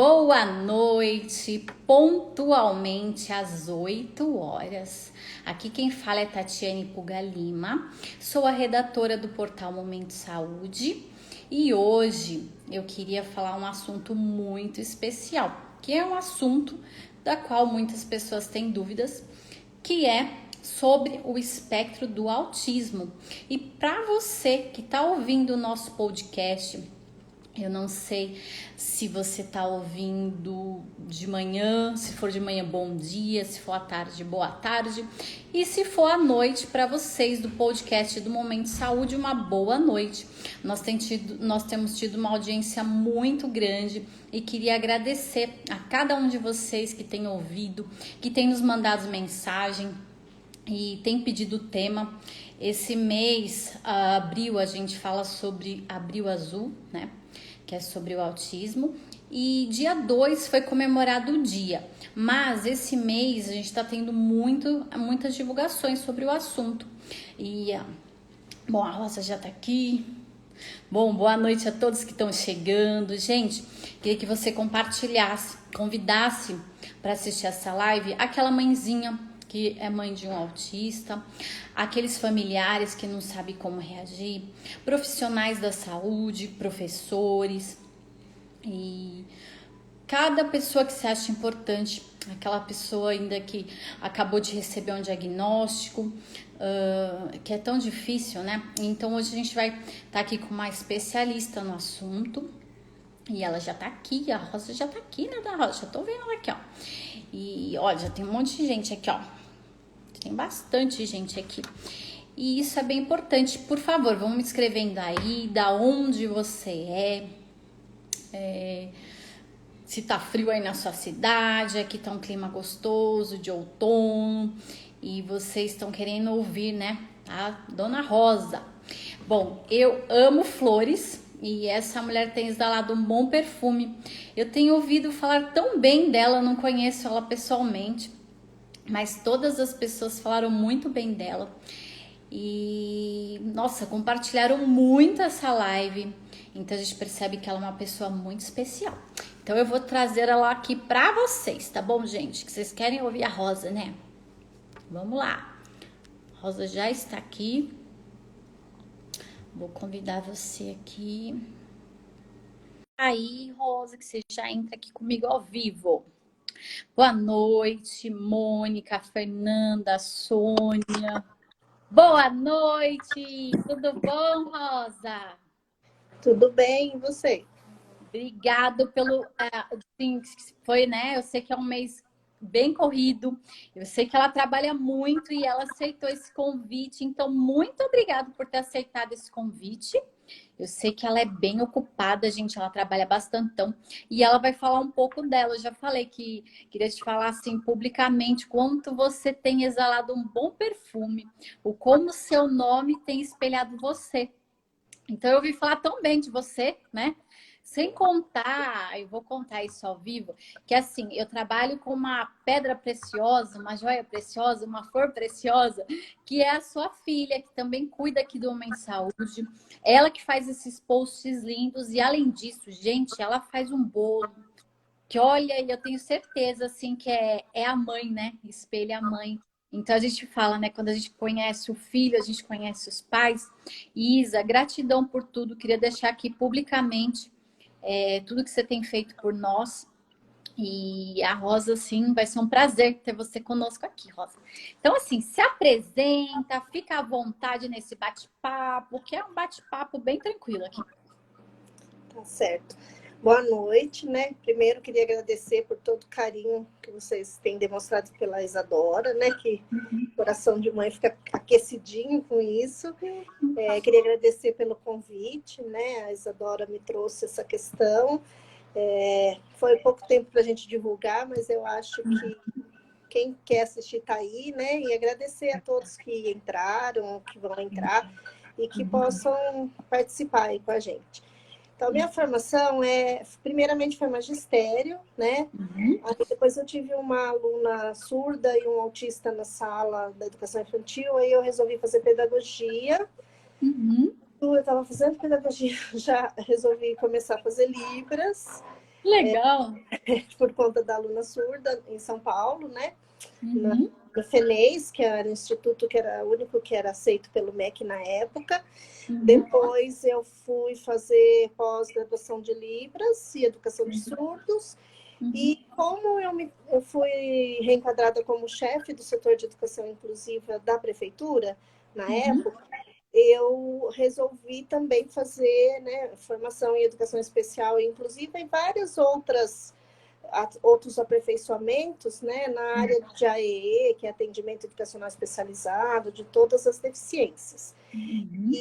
Boa noite, pontualmente às 8 horas. Aqui quem fala é Tatiane Puga Lima, sou a redatora do portal Momento Saúde e hoje eu queria falar um assunto muito especial, que é um assunto da qual muitas pessoas têm dúvidas, que é sobre o espectro do autismo. E para você que está ouvindo o nosso podcast, eu não sei se você está ouvindo de manhã, se for de manhã, bom dia, se for à tarde, boa tarde. E se for à noite, para vocês do podcast do Momento Saúde, uma boa noite. Nós temos tido uma audiência muito grande e queria agradecer a cada um de vocês que tem ouvido, que tem nos mandado mensagem e tem pedido o tema. Esse mês, abril, a gente fala sobre Abril Azul, né? Que é sobre o autismo, e dia 2 foi comemorado o dia, mas esse mês a gente está tendo muitas divulgações sobre o assunto, e bom, a Rosa já tá aqui. Bom, boa noite a todos que estão chegando. Gente, queria que você compartilhasse, convidasse para assistir essa live aquela mãezinha que é mãe de um autista, aqueles familiares que não sabem como reagir, profissionais da saúde, professores e cada pessoa que se acha importante, aquela pessoa ainda que acabou de receber um diagnóstico, que é tão difícil, né? Então hoje a gente vai estar aqui com uma especialista no assunto. E ela já tá aqui, a Rosa já tá aqui, né, da Rosa? Já tô vendo ela aqui, ó. E olha, já tem um monte de gente aqui, ó. Tem bastante gente aqui. E isso é bem importante. Por favor, vamos me escrevendo aí, da onde você se tá frio aí na sua cidade, aqui tá um clima gostoso de outono. E vocês estão querendo ouvir, né, a Dona Rosa. Bom, eu amo flores. E essa mulher tem exalado um bom perfume. Eu tenho ouvido falar tão bem dela, não conheço ela pessoalmente, mas todas as pessoas falaram muito bem dela. E, nossa, compartilharam muito essa live. Então a gente percebe que ela é uma pessoa muito especial. Então eu vou trazer ela aqui pra vocês, tá bom, gente? Que vocês querem ouvir a Rosa, né? Vamos lá. A Rosa já está aqui. Vou convidar você aqui. Aí, Rosa, que você já entra aqui comigo ao vivo. Boa noite, Mônica, Fernanda, Sônia. Boa noite, tudo bom, Rosa? Tudo bem, e você? Obrigado pelo... Sim, foi, né? Eu sei que é um mês bem corrido. Eu sei que ela trabalha muito e ela aceitou esse convite. Então, muito obrigada por ter aceitado esse convite. Eu sei que ela é bem ocupada, gente. Ela trabalha bastantão. E ela vai falar um pouco dela. Eu já falei que queria te falar assim publicamente quanto você tem exalado um bom perfume. O como seu nome tem espelhado você. Então, eu ouvi falar tão bem de você, né? Sem contar, eu vou contar isso ao vivo, que assim, eu trabalho com uma pedra preciosa, uma joia preciosa, uma flor preciosa, que é a sua filha, que também cuida aqui do Homem Saúde. Ela que faz esses posts lindos e, além disso, gente, ela faz um bolo que, olha, eu tenho certeza, assim, que é a mãe, né? Espelha a mãe. Então, a gente fala, né? Quando a gente conhece o filho, a gente conhece os pais. Isa, gratidão por tudo. Queria deixar aqui publicamente tudo que você tem feito por nós. E a Rosa, assim, vai ser um prazer ter você conosco aqui, Rosa. Então, assim, se apresenta, fica à vontade nesse bate-papo, que é um bate-papo bem tranquilo aqui. Tá certo. Boa noite, né? Primeiro, queria agradecer por todo o carinho que vocês têm demonstrado pela Isadora, né? Que o coração de mãe fica aquecidinho com isso. Queria agradecer pelo convite, né? A Isadora me trouxe essa questão. Foi pouco tempo para a gente divulgar, mas eu acho que quem quer assistir está aí, né? E agradecer a todos que entraram, que vão entrar e que possam participar aí com a gente. Então, minha formação primeiramente, foi magistério, né? Aí, depois eu tive uma aluna surda e um autista na sala da educação infantil, aí eu resolvi fazer pedagogia. Eu estava fazendo pedagogia, já resolvi começar a fazer Libras. Legal. por conta da aluna surda em São Paulo, né? Uhum, No FENES, que era o instituto que era o único que era aceito pelo MEC na época. uhum, Depois eu fui fazer pós-graduação de Libras e Educação de Surdos. uhum, E como eu fui reenquadrada como chefe do setor de educação inclusiva da prefeitura, na uhum, época, eu resolvi também fazer, né, formação em educação especial e inclusiva e várias outros aperfeiçoamentos, né, na área de AEE, que é atendimento educacional especializado, de todas as deficiências. uhum,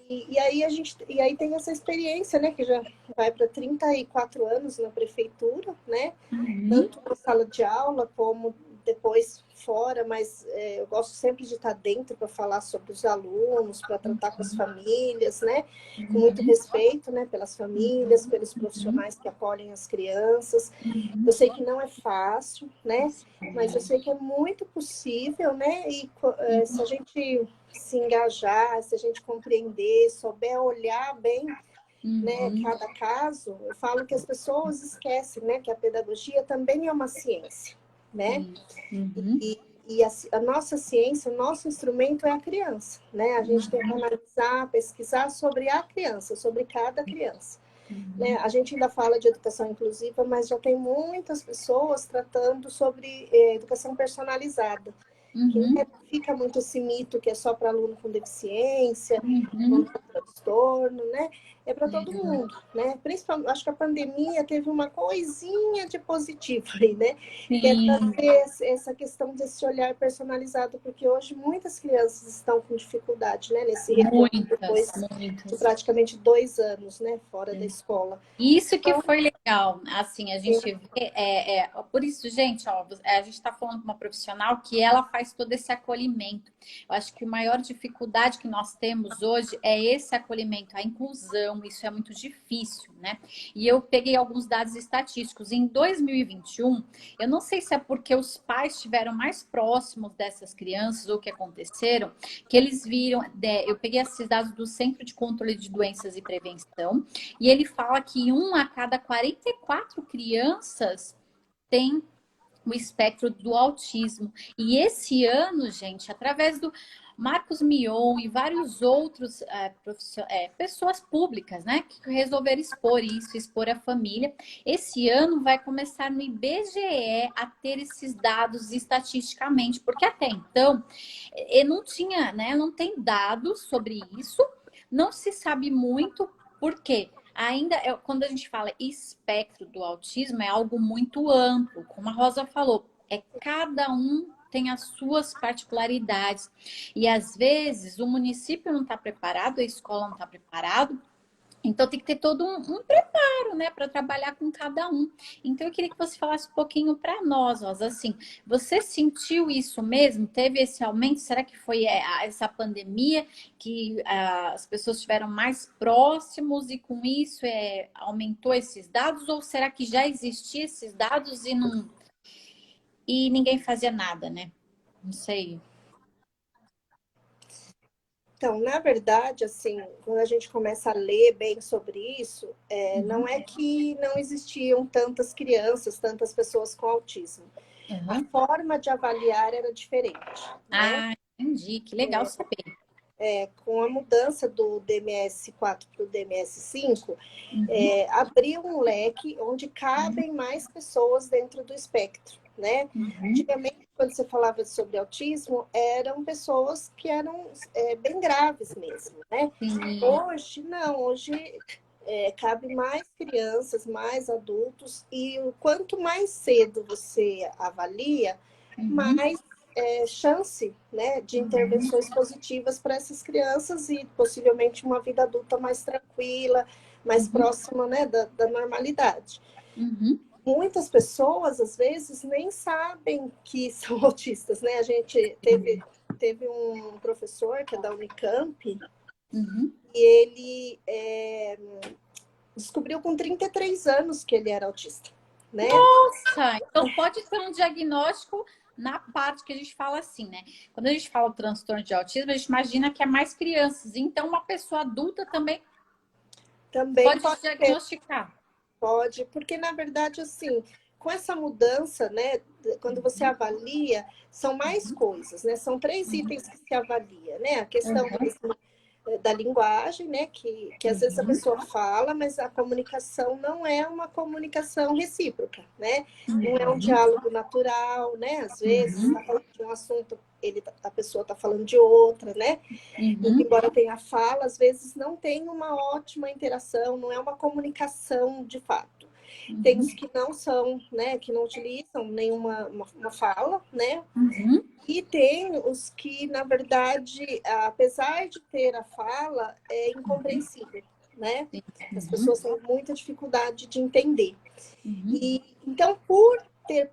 E aí tem essa experiência, né, que já vai para 34 anos na prefeitura, né, uhum, tanto na sala de aula como depois fora, mas eu gosto sempre de estar dentro para falar sobre os alunos, para tratar com as famílias, né? Com muito uhum, respeito, né? Pelas famílias, pelos uhum, profissionais que acolhem as crianças. uhum. Eu sei que não é fácil, né? Mas eu sei que é muito possível, né? E se a gente se engajar, se a gente compreender, souber olhar bem, né, Uhum, cada caso, eu falo que as pessoas esquecem, né, que a pedagogia também é uma ciência, né? sim. Uhum, E a nossa ciência, o nosso instrumento é a criança, né? A gente tem que analisar, pesquisar sobre a criança, sobre cada criança. Né? uhum, A gente ainda fala de educação inclusiva, mas já tem muitas pessoas tratando sobre educação personalizada, que uhum, né, fica muito esse mito que é só para aluno com deficiência, com uhum. transtorno, né? É para todo É, mundo, né? Principalmente, acho que a pandemia teve uma coisinha de positivo aí, né? Que é sim, trazer essa questão desse olhar personalizado, porque hoje muitas crianças estão com dificuldade, né? Nesse retorno muitas, depois de muitas. praticamente 2 anos, né? Fora da escola. Isso que Então, foi legal, assim, a gente vê, por isso, gente, ó, a gente está falando com uma profissional que ela faz todo esse acolhimento. Eu acho que a maior dificuldade que nós temos hoje é esse acolhimento, a inclusão, isso é muito difícil, né? E eu peguei alguns dados estatísticos. Em 2021, eu não sei se é porque os pais estiveram mais próximos dessas crianças ou o que aconteceram, que eles viram, eu peguei esses dados do Centro de Controle de Doenças e Prevenção, e ele fala que 1 a cada 44 crianças tem o espectro do autismo. E esse ano, gente, através do Marcos Mion e vários outros pessoas públicas, né, que resolveram expor isso, expor a família. Esse ano vai começar no IBGE a ter esses dados estatisticamente, porque até então não tinha, né, não tem dados sobre isso, não se sabe muito por quê. Ainda, quando a gente fala espectro do autismo, é algo muito amplo. Como a Rosa falou, cada um tem as suas particularidades. E às vezes o município não está preparado, a escola não está preparado. Então tem que ter todo um preparo, né, para trabalhar com cada um. Então eu queria que você falasse um pouquinho para nós, Rosa, assim, você sentiu isso mesmo? Teve esse aumento? Será que foi essa pandemia que as pessoas estiveram mais próximos e com isso aumentou esses dados? Ou será que já existiam esses dados e não e ninguém fazia nada, né? Não sei. então, na verdade, assim, quando a gente começa a ler bem sobre isso, não Uhum. é que não existiam tantas crianças, tantas pessoas com autismo. A Uhum. forma de avaliar era diferente, né? Ah, entendi. Que legal saber. Com a mudança do DMS-4 para o DMS-5, Uhum. abriu um leque onde cabem mais pessoas dentro do espectro, né? Uhum. Antigamente, quando você falava sobre autismo, eram pessoas que eram bem graves mesmo, né? Sim. Hoje, não, hoje cabe mais crianças, mais adultos, e o quanto mais cedo você avalia, Uhum. mais chance, né, de Uhum. intervenções positivas para essas crianças e possivelmente uma vida adulta mais tranquila, mais Uhum. próxima, né, da normalidade. Uhum. Muitas pessoas, às vezes, nem sabem que são autistas, né? A gente teve um professor que é da Unicamp Uhum. e ele descobriu com 33 anos que ele era autista, né? Nossa, então pode ter um diagnóstico na parte que a gente fala assim, né? Quando a gente fala transtorno de autismo, a gente imagina que é mais crianças. Então, uma pessoa adulta também Também pode pode ter. diagnosticar. Pode, porque na verdade, assim, com essa mudança, né, quando você avalia, são mais coisas, né? São três itens que se avalia, né? A questão Uhum. mesmo da linguagem, né? Que às vezes a pessoa fala, mas a comunicação não é uma comunicação recíproca, né? Não é um diálogo natural, né? Às vezes, está falando de um assunto, a pessoa está falando de outra, né? Uhum. Embora tenha fala, às vezes não tem uma ótima interação, não é uma comunicação de fato. Tem os que não são, né, que não utilizam nenhuma uma fala, né? Uhum. E tem os que, na verdade, apesar de ter a fala, é incompreensível, né? As pessoas têm muita dificuldade de entender. Uhum. E então, por ter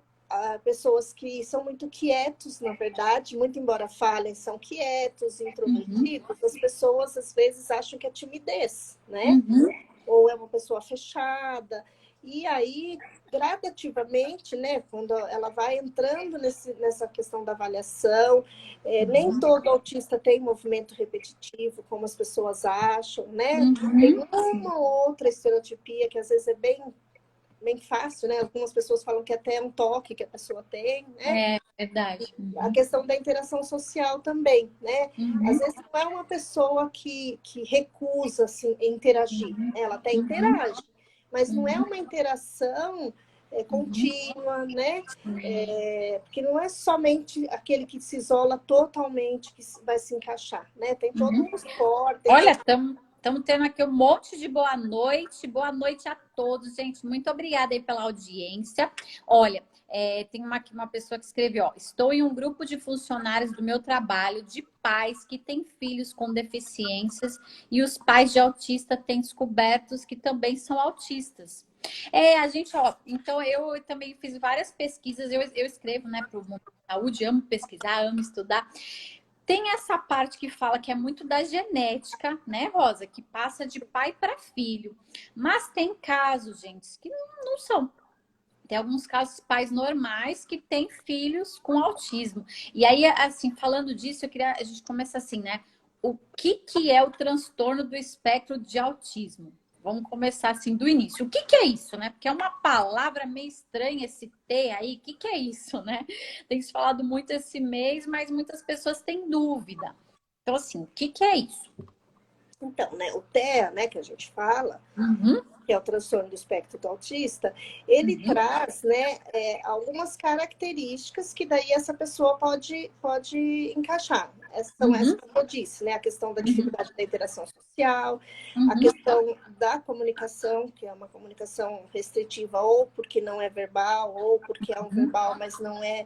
pessoas que são muito quietos, na verdade, muito embora falem, são quietos, introvertidos, as pessoas às vezes acham que é timidez, né? Uhum. Ou é uma pessoa fechada. E aí, gradativamente, né, quando ela vai entrando nessa questão da avaliação, nem todo autista tem movimento repetitivo, como as pessoas acham, né? Tem uma ou outra estereotipia que às vezes é bem fácil, né? Algumas pessoas falam que até é um toque que a pessoa tem, né? É verdade. A questão da interação social também, né? Às vezes não é uma pessoa que recusa assim, interagir, né? Ela até interage, mas não é uma interação contínua, né? Porque não é somente aquele que se isola totalmente que vai se encaixar, né? Tem todo um suporte. Olha, estamos tendo aqui um monte de boa noite. Boa noite a todos, gente. Muito obrigada aí pela audiência. Olha, tem uma pessoa que escreveu, ó, estou em um grupo de funcionários do meu trabalho de pais que têm filhos com deficiências e os pais de autista têm descobertos que também são autistas. A gente, ó, então eu também fiz várias pesquisas, eu escrevo, né, para o Mundo da Saúde, amo pesquisar, amo estudar. Tem essa parte que fala que é muito da genética, né, Rosa? Que passa de pai para filho. Mas tem casos, gente, que não são. Tem alguns casos pais normais que têm filhos com autismo. E aí, assim, falando disso, a gente começa assim, né? O que é o transtorno do espectro de autismo? Vamos começar assim do início. O que é isso, né? Porque é uma palavra meio estranha esse T aí. O que é isso, né? Tem se falado muito esse mês, mas muitas pessoas têm dúvida. Então, assim, o que é isso? Então, né, o TEA, né, que a gente fala, Uhum. que é o transtorno do espectro do autista, ele traz, né, algumas características que daí essa pessoa pode encaixar. São essas que eu disse, né, a questão da dificuldade da interação social, a questão da comunicação, que é uma comunicação restritiva ou porque não é verbal, ou porque é um verbal, mas não é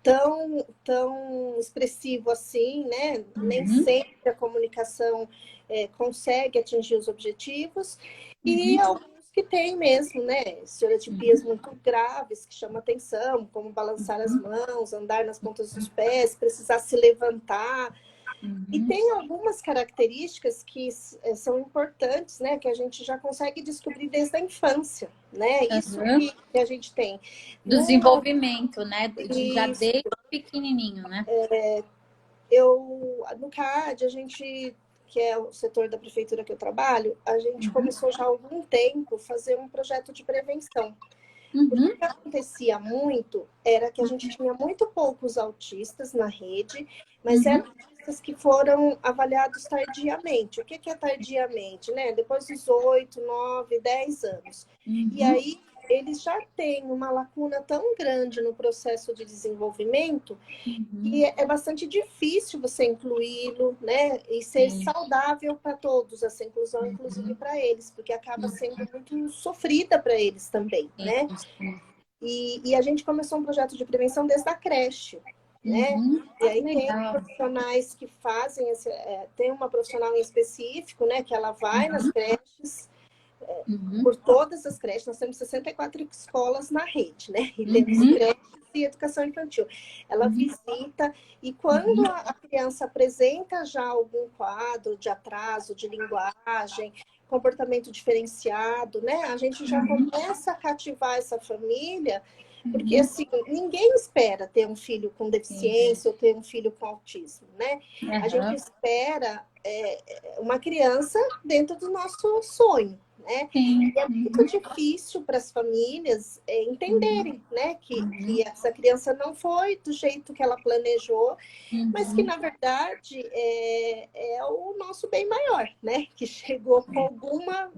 tão expressivo assim, né? Nem sempre a comunicação consegue atingir os objetivos, e alguns que têm mesmo, né? Estereotipias muito graves que chamam atenção, como balançar as mãos, andar nas pontas dos pés, precisar se levantar. E tem algumas características que são importantes, né? Que a gente já consegue descobrir desde a infância, né? Isso que a gente tem. Do desenvolvimento, né? Já Isso. desde pequenininho, né? No CAD, a gente, que é o setor da prefeitura que eu trabalho, a gente começou já há algum tempo a fazer um projeto de prevenção. Porque o que acontecia muito era que a gente tinha muito poucos autistas na rede, mas eram autistas que foram avaliados tardiamente. O que é tardiamente? Né? Depois dos 8, 9, 10 anos. E aí eles já têm uma lacuna tão grande no processo de desenvolvimento que é bastante difícil você incluí-lo, né? E ser saudável para todos, essa inclusão, inclusive para eles, porque acaba sendo muito sofrida para eles também, né? E a gente começou um projeto de prevenção desde a creche, né? E aí tem profissionais que fazem, tem uma profissional em específico, né? Que ela vai nas creches, por todas as creches. Nós temos 64 escolas na rede, né? E temos creches e educação infantil. Ela visita, e quando a criança apresenta já algum quadro de atraso de linguagem, comportamento diferenciado, né? A gente já começa a cativar essa família, porque assim, ninguém espera ter um filho com deficiência ou ter um filho com autismo, né? A gente espera uma criança dentro do nosso sonho, né? Sim. E é muito difícil para as famílias entenderem, né, que essa criança não foi do jeito que ela planejou, mas que, na verdade, é o nosso bem maior, né? Que chegou com alguma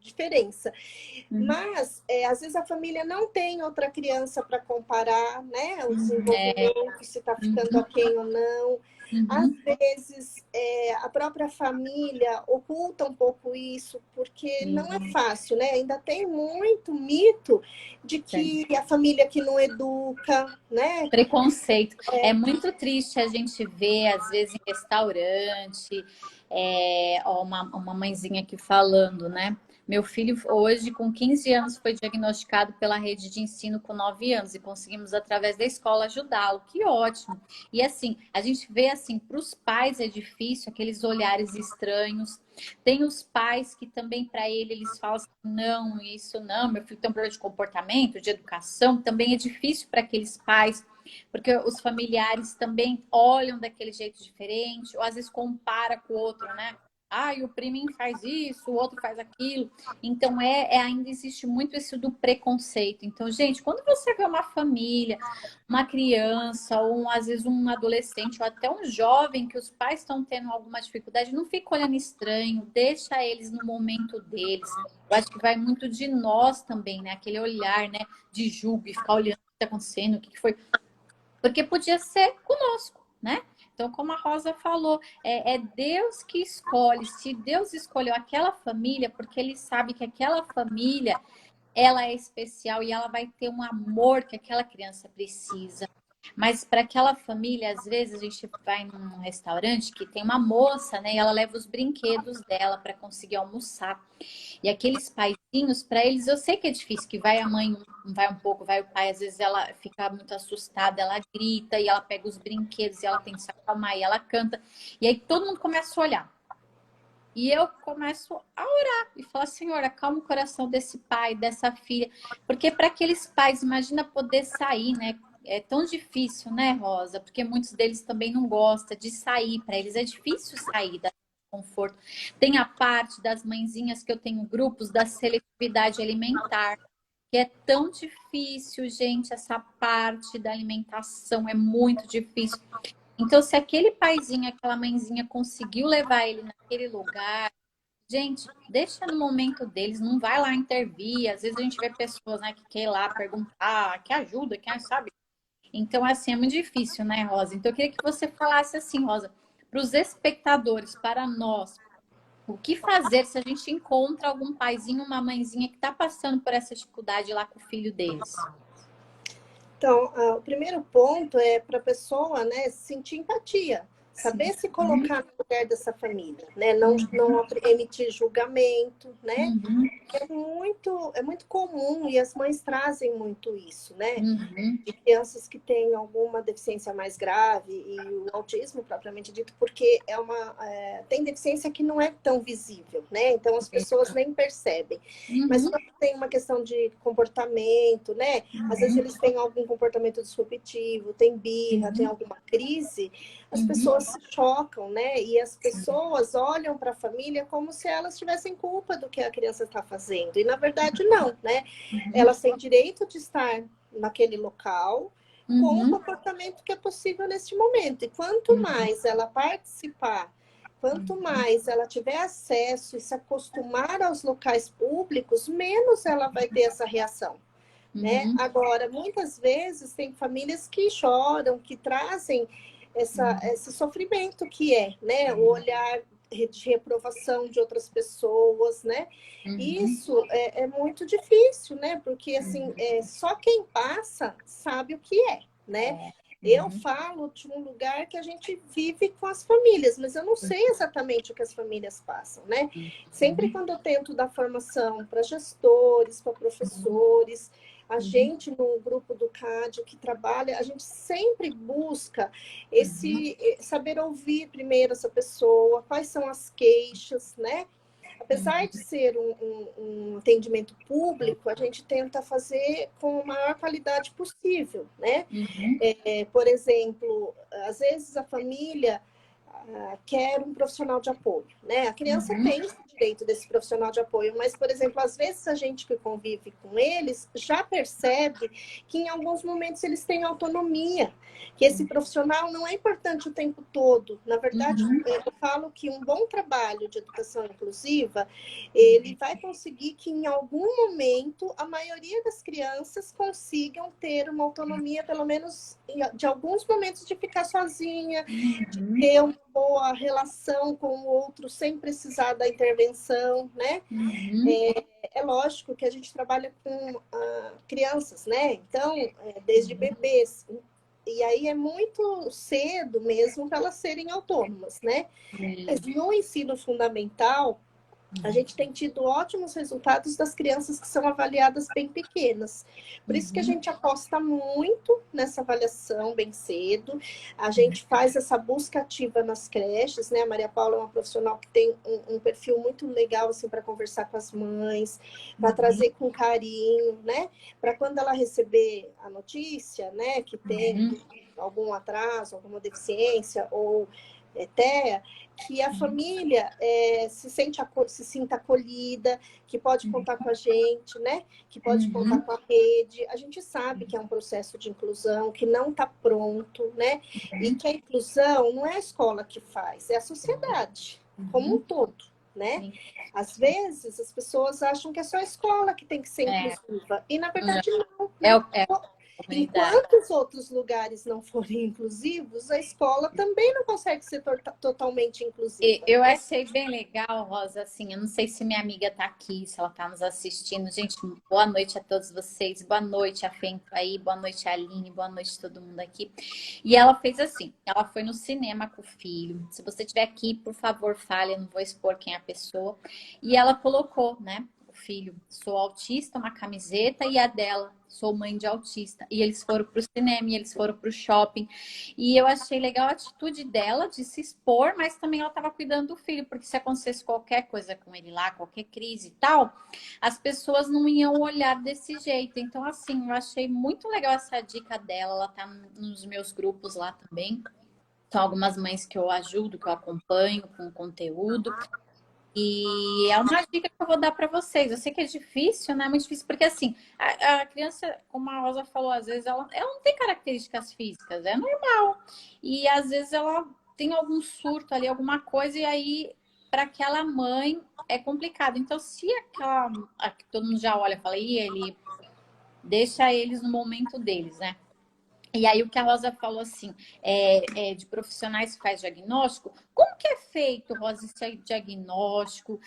diferença. Mas, às vezes, a família não tem outra criança para comparar, né? O desenvolvimento, se está ficando aquém ou não. Às vezes, a própria família oculta um pouco isso, porque não é fácil, né? Ainda tem muito mito de que a família que não educa, né? Preconceito. É muito triste a gente ver, às vezes, em restaurante, uma mãezinha aqui falando, né? Meu filho hoje, com 15 anos, foi diagnosticado pela rede de ensino com 9 anos e conseguimos, através da escola, ajudá-lo. Que ótimo! E assim, a gente vê assim, para os pais é difícil, aqueles olhares estranhos. Tem os pais que também, para eles falam assim, não, isso não, meu filho tem um problema de comportamento, de educação, também é difícil para aqueles pais, porque os familiares também olham daquele jeito diferente, ou às vezes compara com o outro, né? Ah, o priminho faz isso, o outro faz aquilo. Então, ainda existe muito isso do preconceito. Então, gente, quando você vê uma família, uma criança, ou às vezes um adolescente, ou até um jovem, que os pais estão tendo alguma dificuldade, não fica olhando estranho, deixa eles no momento deles. Eu acho que vai muito de nós também, né? Aquele olhar, né, de julgo e ficar olhando o que está acontecendo, o que foi. Porque podia ser conosco, né? Então, como a Rosa falou, é Deus que escolhe. Se Deus escolheu aquela família, porque Ele sabe que aquela família, ela é especial e ela vai ter um amor que aquela criança precisa. Mas para aquela família, às vezes a gente vai num restaurante que tem uma moça, né? E ela leva os brinquedos dela para conseguir almoçar. E aqueles paizinhos, para eles, eu sei que é difícil, que vai a mãe, vai um pouco, vai o pai, às vezes ela fica muito assustada, ela grita e ela pega os brinquedos e ela tem que se acalmar e ela canta. E aí todo mundo começa a olhar. E eu começo a orar e falar, Senhor, acalma o coração desse pai, dessa filha. Porque para aqueles pais, imagina poder sair, né? É tão difícil, né, Rosa? Porque muitos deles também não gostam de sair. Para eles é difícil sair da conforto. Tem a parte das mãezinhas que eu tenho grupos da seletividade alimentar, que é tão difícil, gente, essa parte da alimentação é muito difícil. Então, se aquele paizinho, aquela mãezinha conseguiu levar ele naquele lugar, gente, deixa no momento deles, não vai lá intervir. Às vezes a gente vê pessoas, né, que quer ir lá perguntar, que ajuda, que sabe. Então, assim, é muito difícil, né, Rosa? Então, eu queria que você falasse assim, Rosa, para os espectadores, para nós, o que fazer se a gente encontra algum paizinho, uma mãezinha que está passando por essa dificuldade lá com o filho deles? Então, o primeiro ponto é para a pessoa, né, sentir empatia, saber se colocar no lugar dessa família, né, não emitir julgamento, né, é muito comum e as mães trazem muito isso, né, de crianças que têm alguma deficiência mais grave e o autismo propriamente dito, porque tem deficiência que não é tão visível, né, então as pessoas nem percebem, mas quando tem uma questão de comportamento, né, às vezes eles têm algum comportamento disruptivo, tem birra, tem alguma crise, as pessoas se chocam, né, e as pessoas olham para a família como se elas tivessem culpa do que a criança está fazendo, e na verdade não, né, elas têm direito de estar naquele local com o comportamento que é possível neste momento, e quanto mais ela participar, quanto mais ela tiver acesso e se acostumar aos locais públicos, menos ela vai ter essa reação, né? Agora, muitas vezes tem famílias que choram, que trazem esse sofrimento que é, né? O olhar de reprovação de outras pessoas, né? Isso é muito difícil, né? Porque, assim, só quem passa sabe o que é, né? Eu falo de um lugar que a gente vive com as famílias, mas eu não sei exatamente o que as famílias passam, né? Sempre quando eu tento dar formação para gestores, para professores, a gente no grupo do CAD que trabalha, a gente sempre busca saber ouvir primeiro essa pessoa, quais são as queixas, né? Apesar de ser um atendimento público, a gente tenta fazer com a maior qualidade possível, né? Por exemplo, às vezes a família quer um profissional de apoio, né? A criança tem esse respeito desse profissional de apoio, mas, por exemplo, às vezes a gente que convive com eles já percebe que em alguns momentos eles têm autonomia, que esse profissional não é importante o tempo todo. Na verdade, eu falo que um bom trabalho de educação inclusiva, ele vai conseguir que em algum momento a maioria das crianças consigam ter uma autonomia, pelo menos de alguns momentos, de ficar sozinha, de ter uma boa relação com o outro sem precisar da intervenção, né? É lógico que a gente trabalha com crianças, né? Então, desde bebês. E aí é muito cedo mesmo para elas serem autônomas, né? Mas no ensino fundamental, a gente tem tido ótimos resultados das crianças que são avaliadas bem pequenas. Por isso que a gente aposta muito nessa avaliação bem cedo. A gente faz essa busca ativa nas creches, né? A Maria Paula é uma profissional que tem um perfil muito legal assim, para conversar com as mães, para trazer com carinho, né? Para quando ela receber a notícia, né, que tem algum atraso, alguma deficiência ou TEA, que a família se sinta acolhida, que pode contar com a gente, né? Que pode contar com a rede. A gente sabe que é um processo de inclusão, que não está pronto, né? E que a inclusão não é a escola que faz, é a sociedade como um todo, né? Às vezes as pessoas acham que é só a escola que tem que ser inclusiva, e na verdade não. Enquanto os outros lugares não forem inclusivos, a escola também não consegue ser totalmente inclusiva. Eu achei bem legal, Rosa, assim, eu não sei se minha amiga tá aqui, se ela tá nos assistindo. Gente, boa noite a todos vocês, boa noite a Fento aí, boa noite a Aline, boa noite a todo mundo aqui. E ela fez assim, ela foi no cinema com o filho. Se você estiver aqui, por favor, fale, eu não vou expor quem é a pessoa. E ela colocou, né? Filho, sou autista, uma camiseta, e a dela, sou mãe de autista. E eles foram pro cinema, e eles foram pro shopping. E eu achei legal a atitude dela de se expor, mas também ela estava cuidando do filho, porque se acontecesse qualquer coisa com ele lá, qualquer crise e tal, as pessoas não iam olhar desse jeito. Então, assim, eu achei muito legal essa dica dela. Ela tá nos meus grupos lá também. São algumas mães que eu ajudo, que eu acompanho com conteúdo. E é uma dica que eu vou dar para vocês. Eu sei que é difícil, né? É muito difícil, porque assim, a criança, como a Rosa falou, às vezes ela não tem características físicas, é normal. E às vezes ela tem algum surto ali, alguma coisa, e aí, para aquela mãe, é complicado. Então, se todo mundo já olha e fala, e ele deixa eles no momento deles, né? E aí o que a Rosa falou assim, de profissionais que faz diagnóstico, como que é feito, Rosa, esse diagnóstico?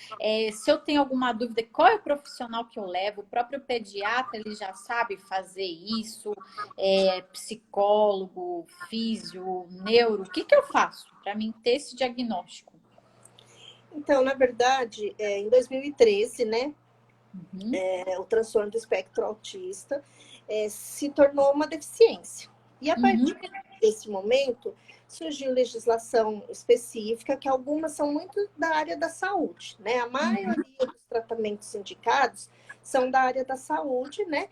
Se eu tenho alguma dúvida, qual é o profissional que eu levo? O próprio pediatra, ele já sabe fazer isso? Psicólogo, físio, neuro, o que que eu faço para mim ter esse diagnóstico? Então, na verdade, em 2013, né, o transtorno do espectro autista se tornou uma deficiência. E a partir desse momento, surgiu legislação específica, que algumas são muito da área da saúde, né? A maioria dos tratamentos indicados são da área da saúde, né?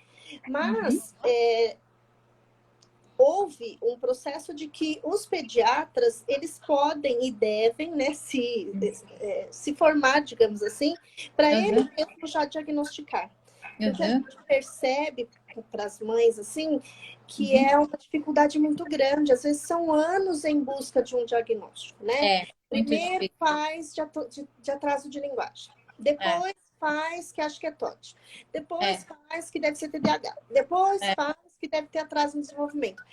Mas houve um processo de que os pediatras, eles podem e devem, né, se formar, digamos assim, para eles mesmos já diagnosticar. Porque a gente percebe para as mães, assim, que é uma dificuldade muito grande. Às vezes são anos em busca de um diagnóstico, né? Primeiro faz de atraso de linguagem. Depois faz que acho que é TOD. Depois faz que deve ser TDAH. Depois faz que deve ter atraso no desenvolvimento.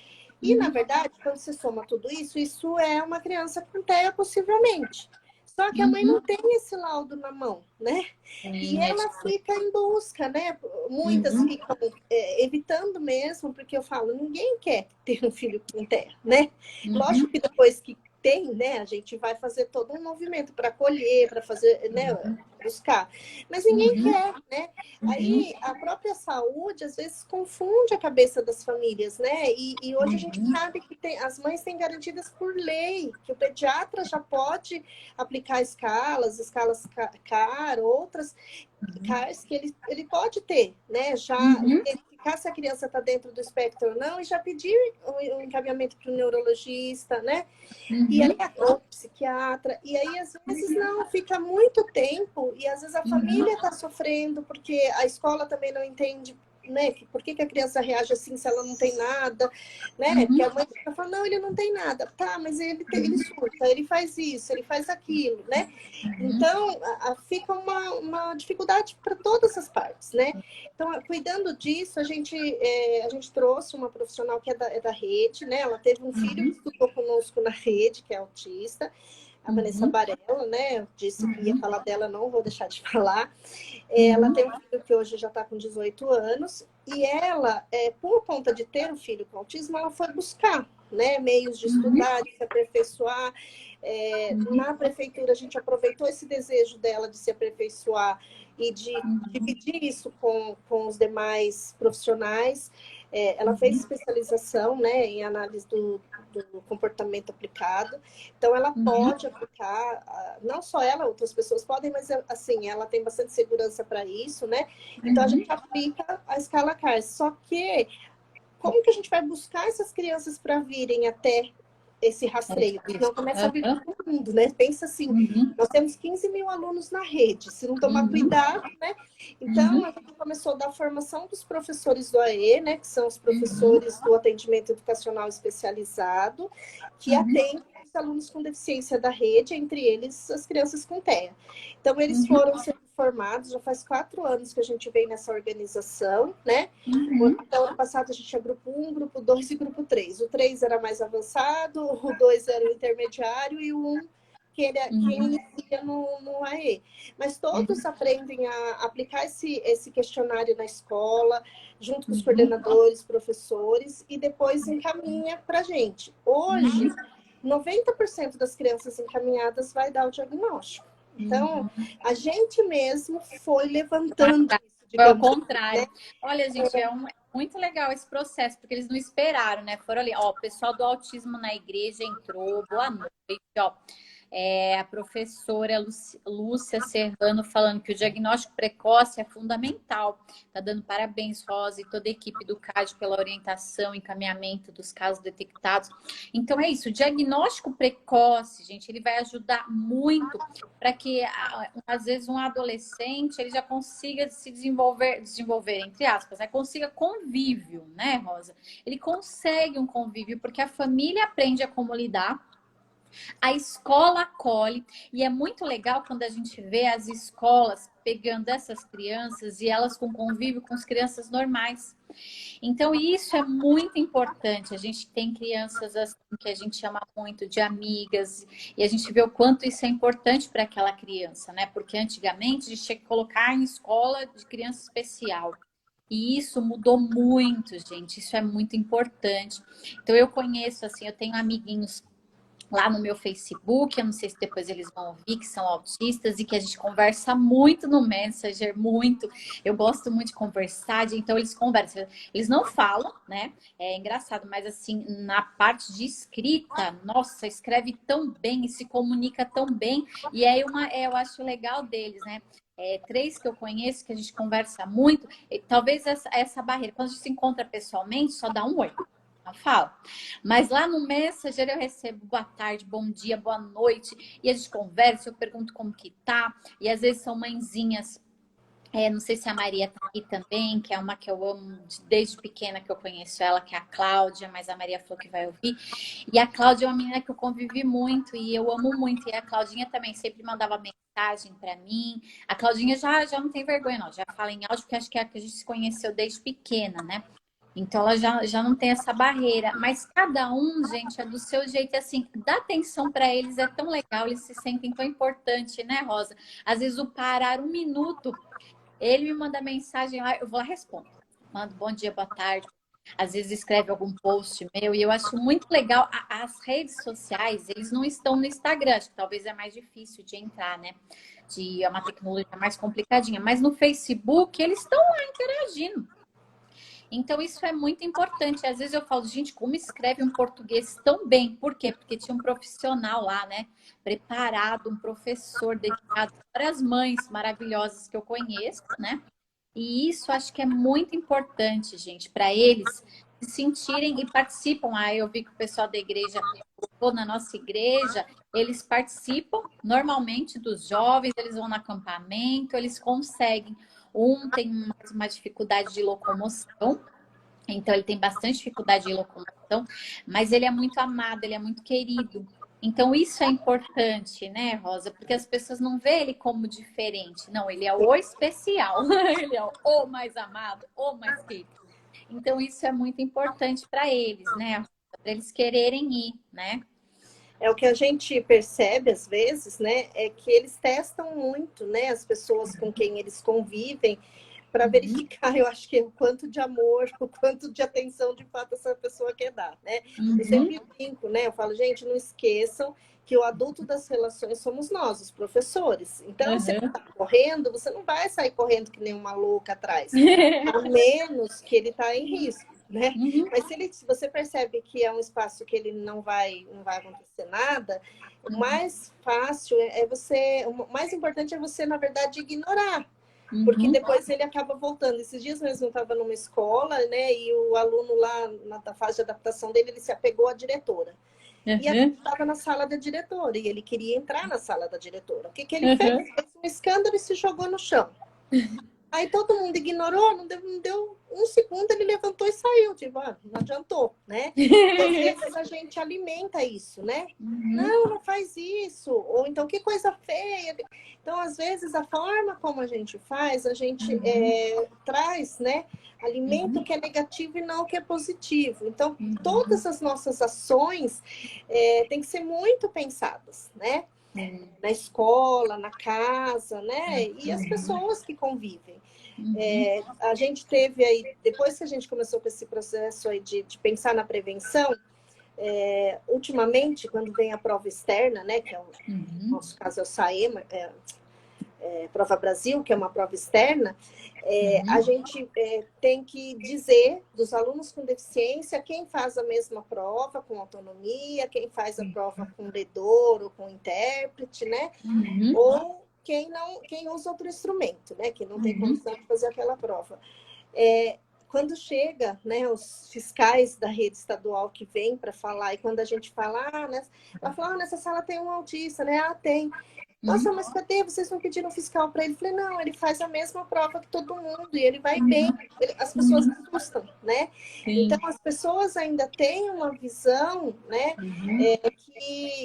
E, na verdade, quando você soma tudo isso, isso é uma criança com TEA, possivelmente. Só que a mãe não tem esse laudo na mão, né? E ela fica em busca, né? Muitas ficam evitando mesmo, porque eu falo, ninguém quer ter um filho com TEA, né? Lógico que depois que tem, né? A gente vai fazer todo um movimento para acolher, para fazer, né? Buscar. Mas ninguém quer, né? Aí a própria saúde, às vezes, confunde a cabeça das famílias, né? E hoje a gente sabe que as mães têm garantidas por lei, que o pediatra já pode aplicar escalas CAR, outras CARs que ele pode ter, né? Já verificar se a criança está dentro do espectro ou não e já pedir o encaminhamento para o neurologista, né? E aí, ou psiquiatra, e aí às vezes não, fica muito tempo, e às vezes a família está sofrendo, porque a escola também não entende, né? Por que a criança reage assim se ela não tem nada, né? Porque a mãe fala, não, ele não tem nada. Tá, mas ele surta, ele faz isso, ele faz aquilo, né? Então, fica uma dificuldade para todas as partes, né? Então, cuidando disso, a gente trouxe uma profissional que é da rede, né? Ela teve um filho que estudou conosco na rede, que é autista, a Vanessa Barella, né? Eu disse que ia falar dela, não vou deixar de falar. Ela tem um filho que hoje já está com 18 anos, e ela, por conta de ter um filho com autismo, ela foi buscar, né, meios de estudar, de se aperfeiçoar. Na prefeitura, a gente aproveitou esse desejo dela de se aperfeiçoar e de dividir isso com os demais profissionais. Ela fez especialização, né, em análise do comportamento aplicado. Então, ela pode aplicar, não só ela, outras pessoas podem, mas assim, ela tem bastante segurança para isso, né? Então, a gente aplica a escala CARS. Só que, como que a gente vai buscar essas crianças para virem até esse rastreio? Não começa a vir todo mundo, né? Pensa assim, nós temos 15 mil alunos na rede, se não tomar cuidado, né? Então, a gente começou a dar formação dos professores do AE, né? Que são os professores do atendimento educacional especializado, que atendem os alunos com deficiência da rede, entre eles as crianças com TEA. Então, eles foram sendo formados, já faz 4 anos que a gente vem nessa organização, né? Então, ano passado a gente tinha grupo 1, grupo 2 e grupo 3. O 3 era mais avançado, o 2 era o intermediário e o 1 que inicia no AE. Mas todos aprendem a aplicar esse questionário na escola, junto com os coordenadores, professores, e depois encaminha para a gente. Hoje, 90% das crianças encaminhadas vai dar o diagnóstico. Então, a gente mesmo foi levantando isso, Foi ao digamos contrário. assim, né? Olha, gente, muito legal esse processo, porque eles não esperaram, né? Foram ali, ó, o pessoal do autismo na igreja entrou, boa noite, ó. A professora Lúcia Serrano falando que o diagnóstico precoce é fundamental. Tá dando parabéns, Rosa, e toda a equipe do CAD pela orientação e encaminhamento dos casos detectados. Então é isso, o diagnóstico precoce, gente, ele vai ajudar muito para que, às vezes, um adolescente ele já consiga se desenvolver entre aspas, né? Consiga convívio, né, Rosa? Ele consegue um convívio porque a família aprende a como lidar. A escola acolhe, e é muito legal quando a gente vê as escolas pegando essas crianças e elas com convívio com as crianças normais. Então, isso é muito importante. A gente tem crianças assim, que a gente chama muito de amigas, e a gente vê o quanto isso é importante para aquela criança, né? Porque antigamente a gente tinha que colocar em escola de criança especial. E isso mudou muito, gente. Isso é muito importante. Então, eu conheço, assim, eu tenho amiguinhos lá no meu Facebook, eu não sei se depois eles vão ouvir, que são autistas e que a gente conversa muito no Messenger, muito. Eu gosto muito de conversar, então eles conversam. Eles não falam, né? É engraçado, mas assim, na parte de escrita, nossa, escreve tão bem e se comunica tão bem. E eu acho legal deles, né? 3 que eu conheço, que a gente conversa muito, talvez essa barreira, quando a gente se encontra pessoalmente, só dá um oi. Não fala. Mas lá no Messenger eu recebo boa tarde, bom dia, boa noite. E a gente conversa, eu pergunto como que tá. E às vezes são mãezinhas. Não sei se a Maria tá aqui também, que é uma que eu amo desde pequena, que eu conheço ela, que é a Cláudia, mas a Maria falou que vai ouvir. E a Cláudia é uma menina que eu convivi muito e eu amo muito. E a Claudinha também sempre mandava mensagem para mim. A Claudinha já não tem vergonha, não. Já fala em áudio, porque acho que é a que a gente se conheceu desde pequena, né? Então ela já não tem essa barreira, mas cada um, gente, é do seu jeito, e assim, dar atenção para eles é tão legal, eles se sentem tão importante, né, Rosa? Às vezes o parar um minuto, ele me manda mensagem lá, eu vou lá respondo. Mando bom dia, boa tarde. Às vezes escreve algum post meu e eu acho muito legal. As redes sociais, eles não estão no Instagram, acho que talvez é mais difícil de entrar, né? É uma tecnologia mais complicadinha, mas no Facebook eles estão lá interagindo. Então, isso é muito importante. Às vezes eu falo, gente, como escreve um português tão bem? Por quê? Porque tinha um profissional lá, né? Preparado, um professor dedicado para as mães maravilhosas que eu conheço, né? E isso acho que é muito importante, gente, para eles se sentirem e participam. Ah, eu vi que o pessoal da igreja, ou na nossa igreja, eles participam normalmente dos jovens, eles vão no acampamento, eles conseguem. Um tem uma dificuldade de locomoção, então ele tem bastante dificuldade de locomoção, mas ele é muito amado, ele é muito querido. Então isso é importante, né, Rosa? Porque as pessoas não veem ele como diferente. Não, ele é o especial. Ele é o mais amado, o mais querido. Então isso é muito importante para eles, né? Para eles quererem ir, né? É o que a gente percebe às vezes, né? É que eles testam muito, né? As pessoas com quem eles convivem para verificar, eu acho que o quanto de amor, o quanto de atenção de fato essa pessoa quer dar, né? Eu sempre brinco, né? Eu falo, gente, não esqueçam que o adulto das relações somos nós, os professores. Então, se ele está correndo, você não vai sair correndo que nem uma louca atrás, a menos que ele está em risco, né? Mas se você percebe que é um espaço que ele não vai acontecer nada, o mais fácil é você, o mais importante é você, na verdade, ignorar. Porque depois ele acaba voltando. Esses dias mesmo eu estava numa escola, né? E o aluno lá, na fase de adaptação dele, ele se apegou à diretora. E a gente estava na sala da diretora, e ele queria entrar na sala da diretora. O que ele fez? Fez um escândalo e se jogou no chão. Aí todo mundo ignorou, não deu um segundo, ele levantou e saiu. Tipo, não adiantou, né? E às vezes a gente alimenta isso, né? Não faz isso. Ou então, que coisa feia. Então, às vezes, a forma como a gente faz, a gente traz, né? Alimenta o que é negativo e não o que é positivo. Então, todas as nossas ações têm que ser muito pensadas, né? Na escola, na casa, né? E as pessoas que convivem. A gente teve aí, depois que a gente começou com esse processo aí de pensar na prevenção, ultimamente, quando vem a prova externa, né? Que é no nosso caso é o SAEMA, Prova Brasil, que é uma prova externa, a gente tem que dizer dos alunos com deficiência quem faz a mesma prova com autonomia, quem faz a prova com ledor ou com intérprete, né? Ou quem usa outro instrumento, né? Que não tem condição de fazer aquela prova. Quando chega, né, os fiscais da rede estadual que vêm para falar, e quando a gente fala, ela fala, nessa sala tem um autista, né? Tem. Nossa, mas cadê? Vocês não pediram fiscal para ele? Eu falei, não, ele faz a mesma prova que todo mundo e ele vai bem. As pessoas assustam, né? Então, as pessoas ainda têm uma visão, né?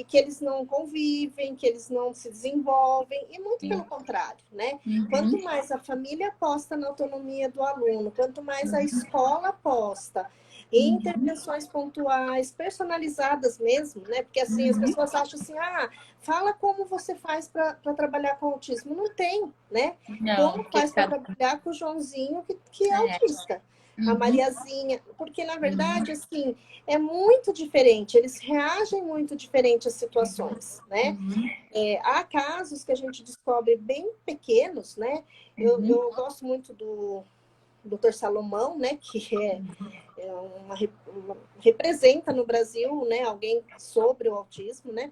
Que eles não convivem, que eles não se desenvolvem, e muito pelo contrário, né? Quanto mais a família aposta na autonomia do aluno, quanto mais a escola aposta em intervenções pontuais, personalizadas mesmo, né? Porque assim, as pessoas acham assim, fala como você faz para trabalhar com autismo. Não tem, né? Como faz para trabalhar com o Joãozinho, que é autista. A Mariazinha, porque na verdade, assim, é muito diferente, eles reagem muito diferente às situações, né? Há casos que a gente descobre bem pequenos, né? Eu gosto muito do Dr. Salomão, né? Que representa no Brasil, né? Alguém sobre o autismo, né?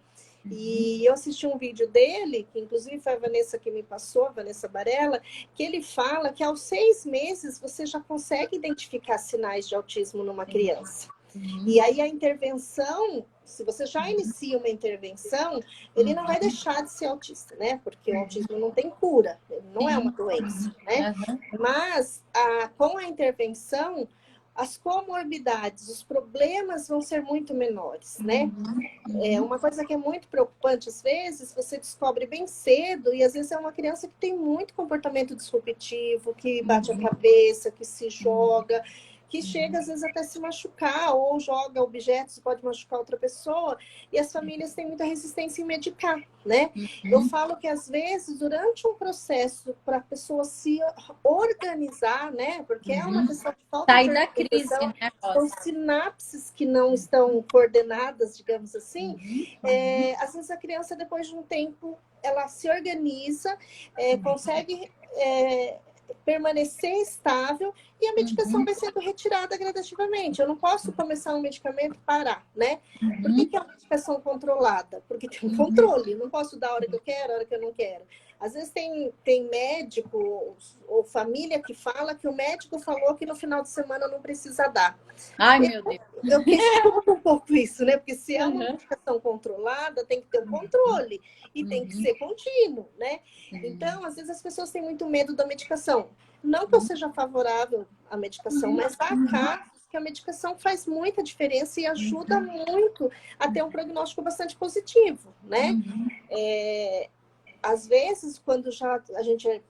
E eu assisti um vídeo dele, que inclusive foi a Vanessa que me passou, a Vanessa Barella, que ele fala que aos 6 meses você já consegue identificar sinais de autismo numa criança. E aí a intervenção, se você já inicia uma intervenção, ele não vai deixar de ser autista, né? Porque o autismo não tem cura, ele não é uma doença, né? Mas com a intervenção, as comorbidades, os problemas vão ser muito menores, né? Uma coisa que é muito preocupante, às vezes, você descobre bem cedo, e às vezes é uma criança que tem muito comportamento disruptivo, que bate a cabeça, que se joga, que chega às vezes até se machucar, ou joga objetos, pode machucar outra pessoa, e as famílias têm muita resistência em medicar, né? Eu falo que às vezes, durante um processo para a pessoa se organizar, né? Porque é uma questão de falta de organização, né, são sinapses que não estão coordenadas, digamos assim. Às vezes a criança, depois de um tempo, ela se organiza, consegue permanecer estável, e a medicação vai sendo retirada gradativamente. Eu não posso começar um medicamento e parar, né? Por que é uma medicação controlada? Porque tem um controle. Eu não posso dar a hora que eu quero, a hora que eu não quero. Às vezes tem médico ou família que fala que o médico falou que no final de semana não precisa dar. Ai, meu Deus. Eu questiono um pouco isso, né? Porque se é uma Uhum. medicação controlada, tem que ter um controle e tem que Uhum. ser contínuo, né? Uhum. Então, às vezes as pessoas têm muito medo da medicação. Não que eu seja favorável à medicação, mas há casos que a medicação faz muita diferença e ajuda muito a ter um prognóstico bastante positivo, né? Uhum. Às vezes, quando já a gente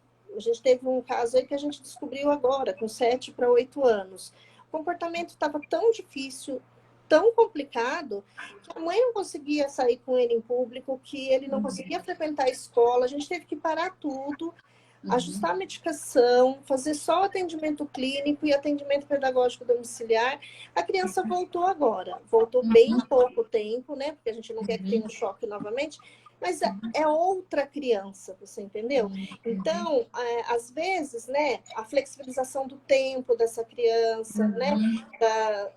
teve um caso aí que a gente descobriu agora, com 7 para 8 anos. O comportamento estava tão difícil, tão complicado, que a mãe não conseguia sair com ele em público, que ele não conseguia frequentar a escola, a gente teve que parar tudo, Uhum. ajustar a medicação, fazer só o atendimento clínico e atendimento pedagógico domiciliar. A criança voltou agora, voltou bem pouco tempo, né? Porque a gente não quer que tenha um choque novamente, mas é outra criança, você entendeu? Uhum. Então, às vezes, né, a flexibilização do tempo dessa criança, né, Uhum.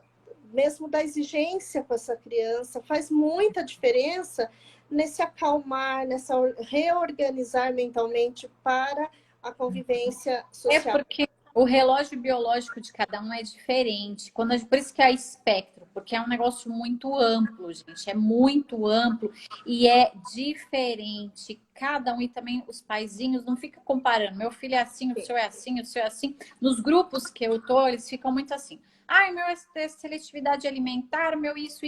mesmo da exigência com essa criança, faz muita diferença nesse acalmar, nessa reorganizar mentalmente para a convivência É social. porque o relógio biológico de cada um é diferente. Por isso que é espectro, porque é um negócio muito amplo, gente. É muito amplo e é diferente. Cada um, e também os paizinhos não ficam comparando. Meu filho é assim, o seu é assim, o seu é assim. Nos grupos que eu tô, eles ficam muito assim. Ai, meu é seletividade alimentar, meu isso.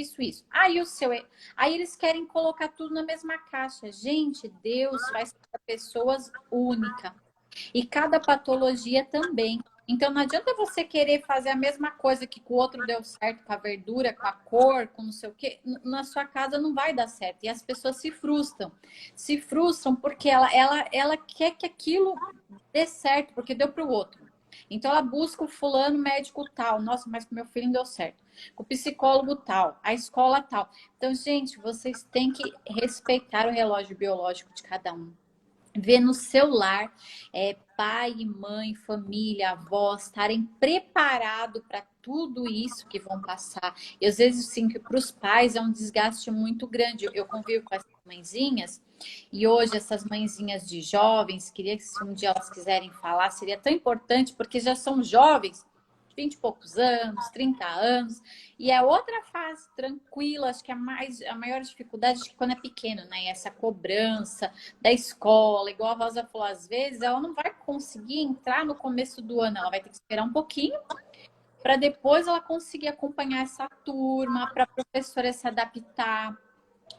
Aí o seu é. Aí eles querem colocar tudo na mesma caixa. Gente, Deus faz pessoas únicas. E cada patologia também. Então não adianta você querer fazer a mesma coisa que com o outro deu certo, com a verdura, com a cor, com não sei o quê. Na sua casa não vai dar certo. E as pessoas se frustram. Se frustram porque ela quer que aquilo dê certo, porque deu para o outro. Então ela busca o fulano médico tal. Nossa, mas com meu filho não deu certo. Com o psicólogo tal, a escola tal. Então, gente, vocês têm que respeitar o relógio biológico de cada um. Ver no seu lar, pai e mãe, família, avós estarem preparados para tudo isso que vão passar. E às vezes, sim, que para os pais é um desgaste muito grande. Eu convivo com essas mãezinhas, e hoje essas mãezinhas de jovens, queria que se um dia elas quiserem falar, seria tão importante, porque já são jovens, 20 e poucos anos, 30 anos, e é outra fase tranquila, acho que a maior dificuldade é que quando é pequeno, né? E essa cobrança da escola, igual a Rosa falou, às vezes ela não vai conseguir entrar no começo do ano, ela vai ter que esperar um pouquinho para depois ela conseguir acompanhar essa turma, para a professora se adaptar.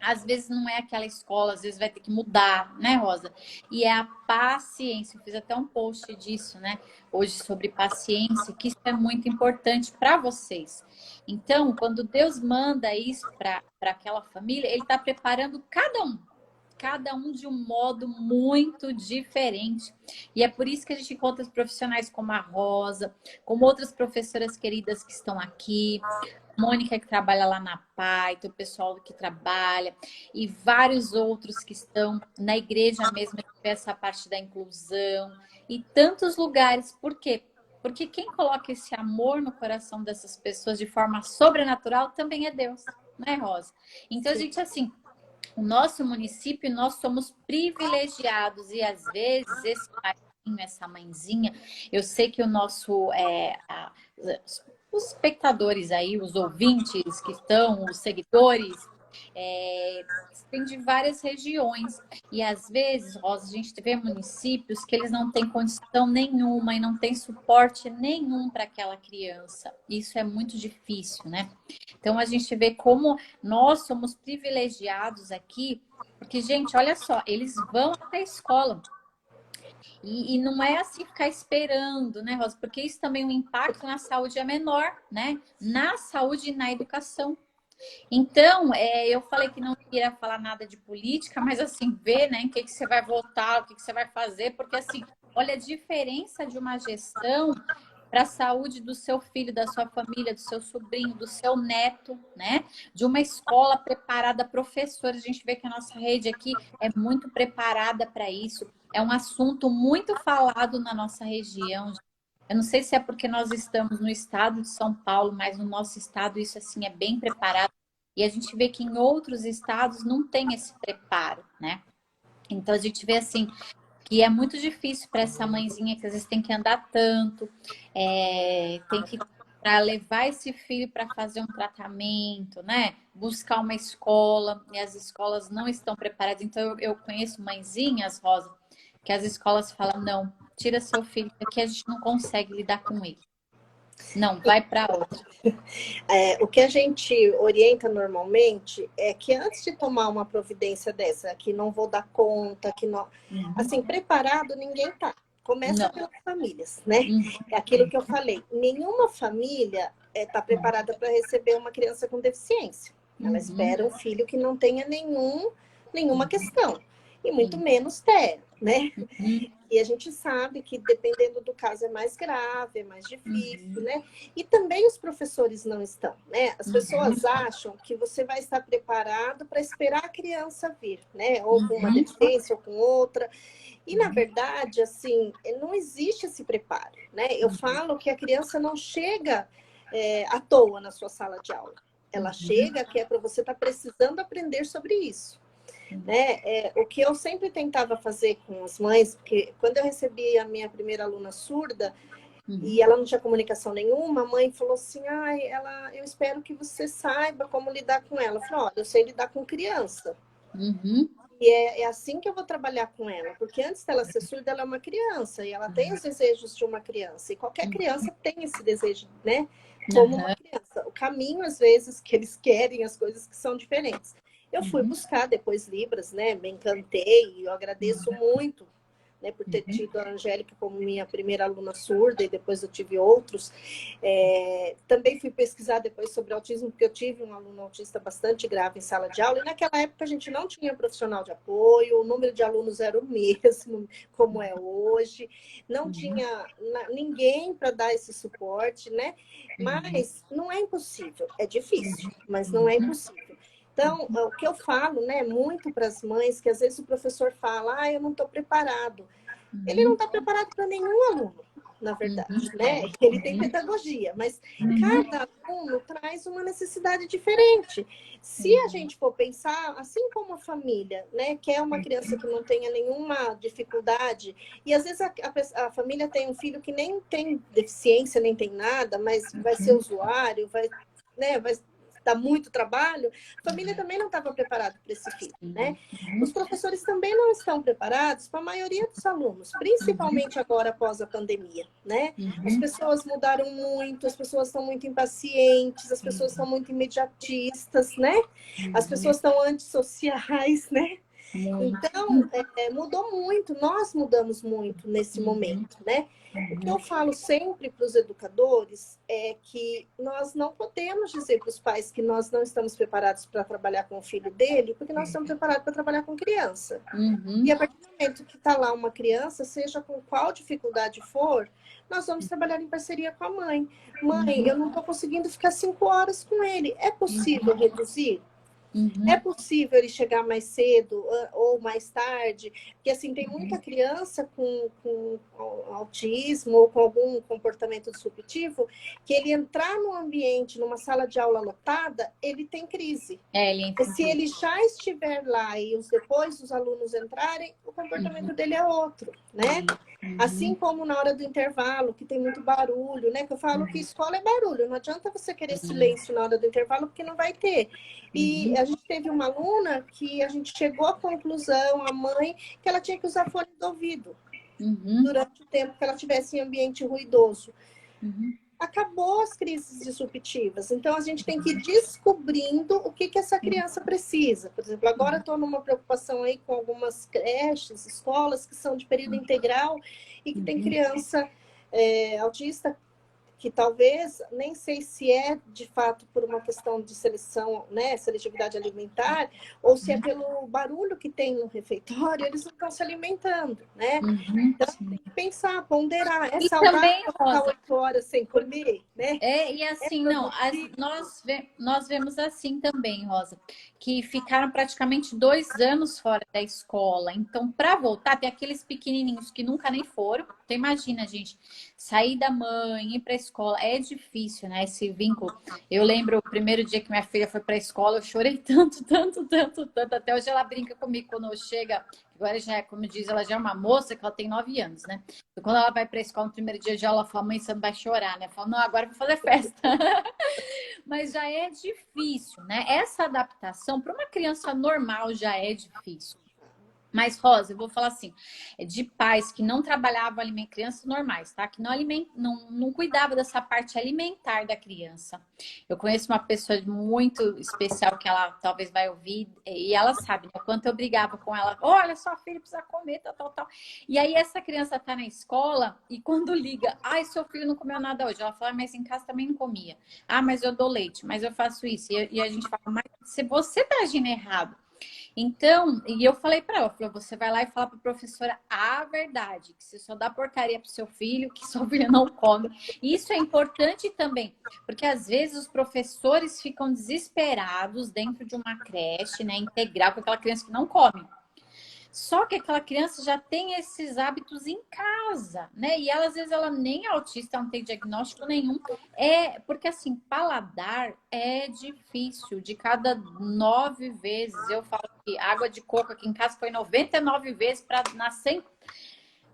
Às vezes não é aquela escola, às vezes vai ter que mudar, né, Rosa? E é a paciência. Eu fiz até um post disso, né, hoje sobre paciência, que isso é muito importante para vocês. Então, quando Deus manda isso para aquela família, Ele está preparando cada um de um modo muito diferente. E é por isso que a gente encontra profissionais como a Rosa, como outras professoras queridas que estão aqui, Mônica que trabalha lá na PAI, o pessoal que trabalha, e vários outros que estão na igreja mesmo, que vê essa parte da inclusão, e tantos lugares. Por quê? Porque quem coloca esse amor no coração dessas pessoas de forma sobrenatural também é Deus, né, Rosa? Então, a Sim. gente, assim, o nosso município, nós somos privilegiados e às vezes esse paizinho, essa mãezinha, eu sei que o nosso, os espectadores aí, os ouvintes que estão, os seguidores, tem de várias regiões. E às vezes, Rosa, a gente vê municípios que eles não têm condição nenhuma e não tem suporte nenhum para aquela criança. Isso é muito difícil, né? Então a gente vê como nós somos privilegiados aqui, porque, gente, olha só, eles vão até a escola. E não é assim ficar esperando, né, Rosa? Porque isso também, o impacto na saúde é menor, né? Na saúde e na educação. Então, eu falei que não queria falar nada de política, mas assim, ver, né, em que você vai votar, o que você vai fazer, porque assim, olha a diferença de uma gestão para a saúde do seu filho, da sua família, do seu sobrinho, do seu neto, né? De uma escola preparada, professores. A gente vê que a nossa rede aqui é muito preparada para isso. É um assunto muito falado na nossa região. Eu não sei se é porque nós estamos no estado de São Paulo, mas no nosso estado isso assim é bem preparado. E a gente vê que em outros estados não tem esse preparo, né? Então a gente vê assim, E é muito difícil para essa mãezinha que às vezes tem que andar tanto, tem que para levar esse filho para fazer um tratamento, né? Buscar uma escola, e as escolas não estão preparadas. Então, eu conheço mãezinhas, Rosa, que as escolas falam, não, tira seu filho, porque a gente não consegue lidar com ele. Não, vai para outra. O que a gente orienta normalmente é que antes de tomar uma providência dessa, que não vou dar conta, que não. Assim, preparado ninguém tá. Começa Não. pelas famílias, né? É aquilo que eu falei. Nenhuma família está preparada para receber uma criança com deficiência. Ela espera um filho que não tenha nenhuma questão. E muito menos ter, né? E a gente sabe que dependendo do caso é mais grave, é mais difícil, né? E também os professores não estão, né? As pessoas acham que você vai estar preparado para esperar a criança vir, né? Ou com uma deficiência ou com outra. E, na verdade, assim, não existe esse preparo, né? Eu falo que a criança não chega à toa na sua sala de aula. Ela chega que é para você estar precisando aprender sobre isso. Né? O que eu sempre tentava fazer com as mães, porque quando eu recebi a minha primeira aluna surda, e ela não tinha comunicação nenhuma, a mãe falou assim, eu espero que você saiba como lidar com ela. Eu falei, olha, eu sei lidar com criança. E é assim que eu vou trabalhar com ela, porque antes dela ser surda, ela é uma criança, e ela tem os desejos de uma criança, e qualquer criança tem esse desejo, né? Como uma criança. O caminho, às vezes, que eles querem, as coisas que são diferentes. Eu fui buscar depois Libras, né? Me encantei, e eu agradeço muito, né, por ter tido a Angélica como minha primeira aluna surda, e depois eu tive outros. Também fui pesquisar depois sobre autismo, porque eu tive um aluno autista bastante grave em sala de aula, e naquela época a gente não tinha profissional de apoio, o número de alunos era o mesmo, como é hoje, não tinha ninguém para dar esse suporte, né? Mas não é impossível, é difícil, mas não é impossível. Então, o que eu falo, né, muito para as mães, que às vezes o professor fala, eu não estou preparado. Ele não está preparado para nenhum aluno, na verdade, né? Ele tem pedagogia, mas cada aluno traz uma necessidade diferente. Se a gente for pensar, assim como a família, né, quer uma criança que não tenha nenhuma dificuldade, e às vezes a família tem um filho que nem tem deficiência, nem tem nada, mas vai ser usuário, vai dar muito trabalho, a família também não estava preparada para esse filho, né? Os professores também não estão preparados para a maioria dos alunos, principalmente agora após a pandemia, né? As pessoas mudaram muito, as pessoas estão muito impacientes, as pessoas estão muito imediatistas, né? As pessoas estão antissociais, né? Então, mudou muito, nós mudamos muito nesse momento, né? O que eu falo sempre para os educadores é que nós não podemos dizer para os pais que nós não estamos preparados para trabalhar com o filho dele, porque nós estamos preparados para trabalhar com criança. E a partir do momento que está lá uma criança, seja com qual dificuldade for, nós vamos trabalhar em parceria com a mãe. Mãe, eu não estou conseguindo ficar 5 horas com ele. É possível reduzir? É possível ele chegar mais cedo ou mais tarde? Porque, assim, tem muita criança com autismo ou com algum comportamento disruptivo que ele entrar no ambiente, numa sala de aula lotada, ele tem crise. E se ele já estiver lá e depois os alunos entrarem, o comportamento dele é outro, né? Assim como na hora do intervalo, que tem muito barulho, né? Que eu falo que escola é barulho, não adianta você querer silêncio na hora do intervalo, porque não vai ter. E a gente teve uma aluna que a gente chegou à conclusão, a mãe, que ela tinha que usar fone de ouvido durante o tempo que ela estivesse em ambiente ruidoso. Acabou as crises disruptivas. Então, a gente tem que ir descobrindo o que essa criança precisa. Por exemplo, agora estou numa preocupação aí com algumas creches, escolas que são de período integral e que tem criança autista que talvez, nem sei se é de fato por uma questão de seleção, né, seletividade alimentar, ou se é pelo barulho que tem no refeitório, eles não estão se alimentando, né? Então, tem que pensar, ponderar. É saudável ficar 8 horas sem comer, né? E assim, não, nós vemos assim também, Rosa, que ficaram praticamente 2 anos fora da escola. Então, para voltar, tem aqueles pequenininhos que nunca nem foram. Então, imagina, gente, sair da mãe, ir para a escola, é difícil, né? Esse vínculo. Eu lembro o primeiro dia que minha filha foi para a escola, eu chorei tanto, tanto, tanto, tanto. Até hoje ela brinca comigo quando chega, agora já é, como diz, ela já é uma moça, que ela tem 9 anos, né? E quando ela vai pra escola no primeiro dia de aula, ela fala, mãe, você não vai chorar, né? Fala, não, agora eu vou fazer festa. Mas já é difícil, né? Essa adaptação para uma criança normal já é difícil. Mas, Rosa, eu vou falar assim, de pais que não trabalhavam crianças normais, tá? Que não cuidava dessa parte alimentar da criança. Eu conheço uma pessoa muito especial que ela talvez vai ouvir, e ela sabe, né? O quanto eu brigava com ela. Olha, sua filha precisa comer, tal, tal, tal. E aí essa criança tá na escola e quando liga, ai, seu filho não comeu nada hoje. Ela fala, mas em casa também não comia. Ah, mas eu dou leite, mas eu faço isso. E a gente fala, mas se você tá agindo errado, então, e eu falei para ela, falei, você vai lá e fala para a professora a verdade, que você só dá porcaria para o seu filho, que sua filha não come. Isso é importante também, porque às vezes os professores ficam desesperados dentro de uma creche, né, integral, com aquela criança que não come. Só que aquela criança já tem esses hábitos em casa, né? E ela, às vezes, ela nem é autista, não tem diagnóstico nenhum. É porque, assim, paladar é difícil. De cada 9 vezes, eu falo que água de coco aqui em casa foi 99 vezes para nascer.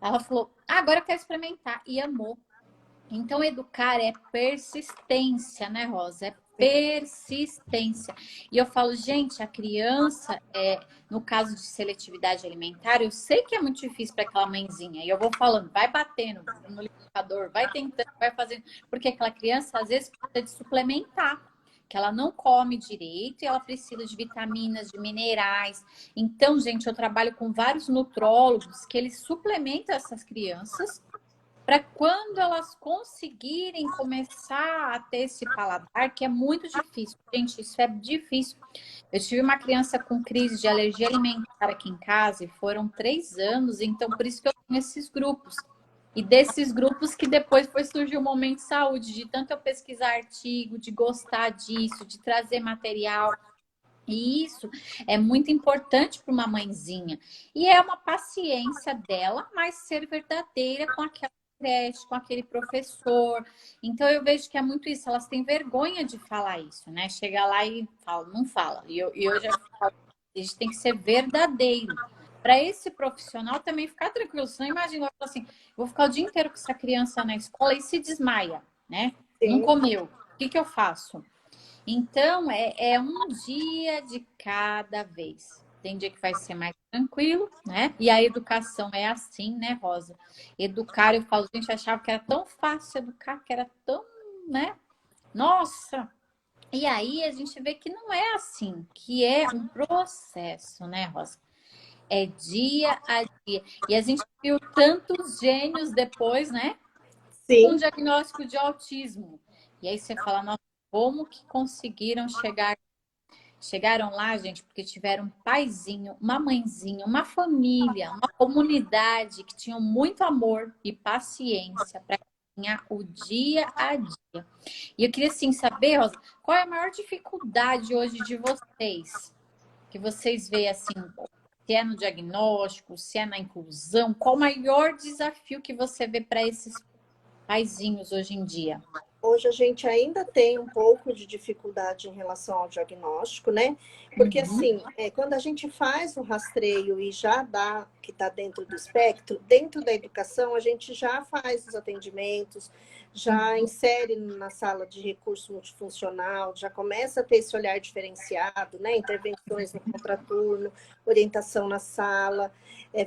Ela falou, ah, agora eu quero experimentar. E amou. Então, educar é persistência, né, Rosa? É persistência. E eu falo, gente, a criança, no caso de seletividade alimentar, eu sei que é muito difícil para aquela mãezinha. E eu vou falando, vai batendo no liquidificador, vai tentando, vai fazendo. Porque aquela criança, às vezes, precisa de suplementar. Que ela não come direito e ela precisa de vitaminas, de minerais. Então, gente, eu trabalho com vários nutrólogos que eles suplementam essas crianças para quando elas conseguirem começar a ter esse paladar, que é muito difícil. Gente, isso é difícil. Eu tive uma criança com crise de alergia alimentar aqui em casa e foram 3 anos, então por isso que eu tenho esses grupos. E desses grupos que depois foi surgir o Momento de Saúde, de tanto eu pesquisar artigo, de gostar disso, de trazer material. E isso é muito importante para uma mãezinha. E é uma paciência dela, mas ser verdadeira com aquela creche, com aquele professor. Então eu vejo que é muito isso. Elas têm vergonha de falar isso, né? Chega lá e fala, não fala. E eu já falo, a gente tem que ser verdadeiro. Para esse profissional também ficar tranquilo. Você não imagina, eu falo assim, vou ficar o dia inteiro com essa criança na escola e se desmaia, né? Não Sim. comeu. O que eu faço? Então, é um dia de cada vez. Tem dia que vai ser mais tranquilo, né? E a educação é assim, né, Rosa? Educar, eu falo, gente, achava que era tão fácil educar, que era tão, né? Nossa! E aí a gente vê que não é assim, que é um processo, né, Rosa? É dia a dia. E a gente viu tantos gênios depois, né? Com Sim. diagnóstico de autismo. E aí você fala, nossa, como que conseguiram chegar? Chegaram lá, gente, porque tiveram um paizinho, uma mãezinha, uma família, uma comunidade que tinham muito amor e paciência para ganhar o dia a dia. E eu queria, assim, saber, Rosa, qual é a maior dificuldade hoje de vocês? Que vocês veem, assim, se é no diagnóstico, se é na inclusão, qual o maior desafio que você vê para esses paizinhos hoje em dia? Hoje a gente ainda tem um pouco de dificuldade em relação ao diagnóstico, né? Porque, Uhum, assim, quando a gente faz o rastreio e já dá que está dentro do espectro, dentro da educação, a gente já faz os atendimentos, já uhum, insere na sala de recurso multifuncional, já começa a ter esse olhar diferenciado, né? Intervenções no contraturno, orientação na sala,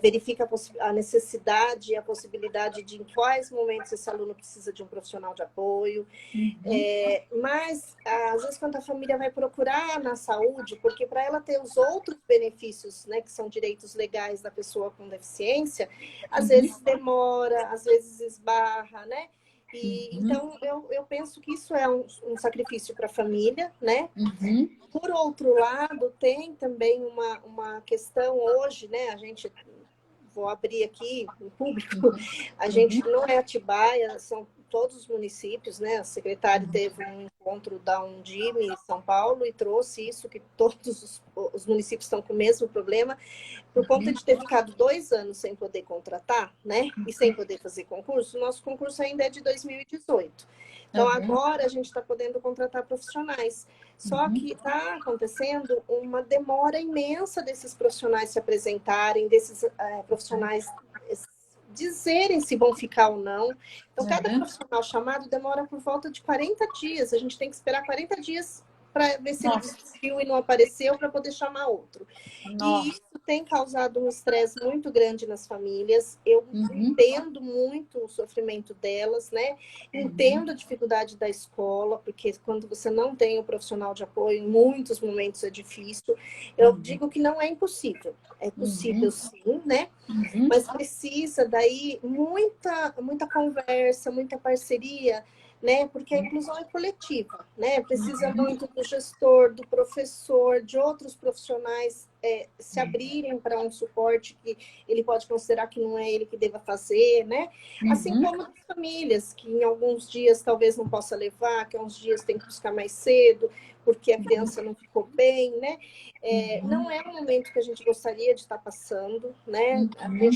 verifica a necessidade e a possibilidade de em quais momentos esse aluno precisa de um profissional de apoio. uhum, Mas, às vezes, quando a família vai procurar na saúde, porque para ela ter os outros benefícios, né, que são direitos legais da pessoa com deficiência, às uhum, vezes demora, às vezes esbarra, né? E, uhum, então, eu penso que isso é um sacrifício para a família, né? uhum. Por outro lado, tem também uma questão hoje, né? A gente, vou abrir aqui em público, a gente Uhum, não é Atibaia, são todos os municípios, né? A secretária teve um encontro da Undime em São Paulo e trouxe isso, que todos os municípios estão com o mesmo problema, por conta de ter ficado 2 anos sem poder contratar, né? E sem poder fazer concurso, o nosso concurso ainda é de 2018. Então, agora a gente está podendo contratar profissionais. Só Uhum. que está acontecendo uma demora imensa desses profissionais se apresentarem, desses profissionais dizerem se vão ficar ou não. Então, cada Uhum. profissional chamado demora por volta de 40 dias. A gente tem que esperar 40 dias para ver se ele Nossa, desistiu e não apareceu para poder chamar outro. E nossa. isso tem causado um estresse muito grande nas famílias. Eu Uhum. entendo muito o sofrimento delas, né? Entendo a dificuldade da escola, porque quando você não tem um profissional de apoio, em muitos momentos é difícil. Eu Uhum. digo que não é impossível. É possível Uhum. sim, né? Uhum. Mas precisa daí muita conversa, muita parceria, né? Porque a inclusão é coletiva, né? Precisa muito do gestor, do professor, de outros profissionais se abrirem para um suporte que ele pode considerar que não é ele que deva fazer, né? Assim Uhum. como as famílias, que em alguns dias talvez não possa levar, que uns dias tem que buscar mais cedo, porque a criança não ficou bem, né? Não é um momento que a gente gostaria de estar passando, né? Uhum.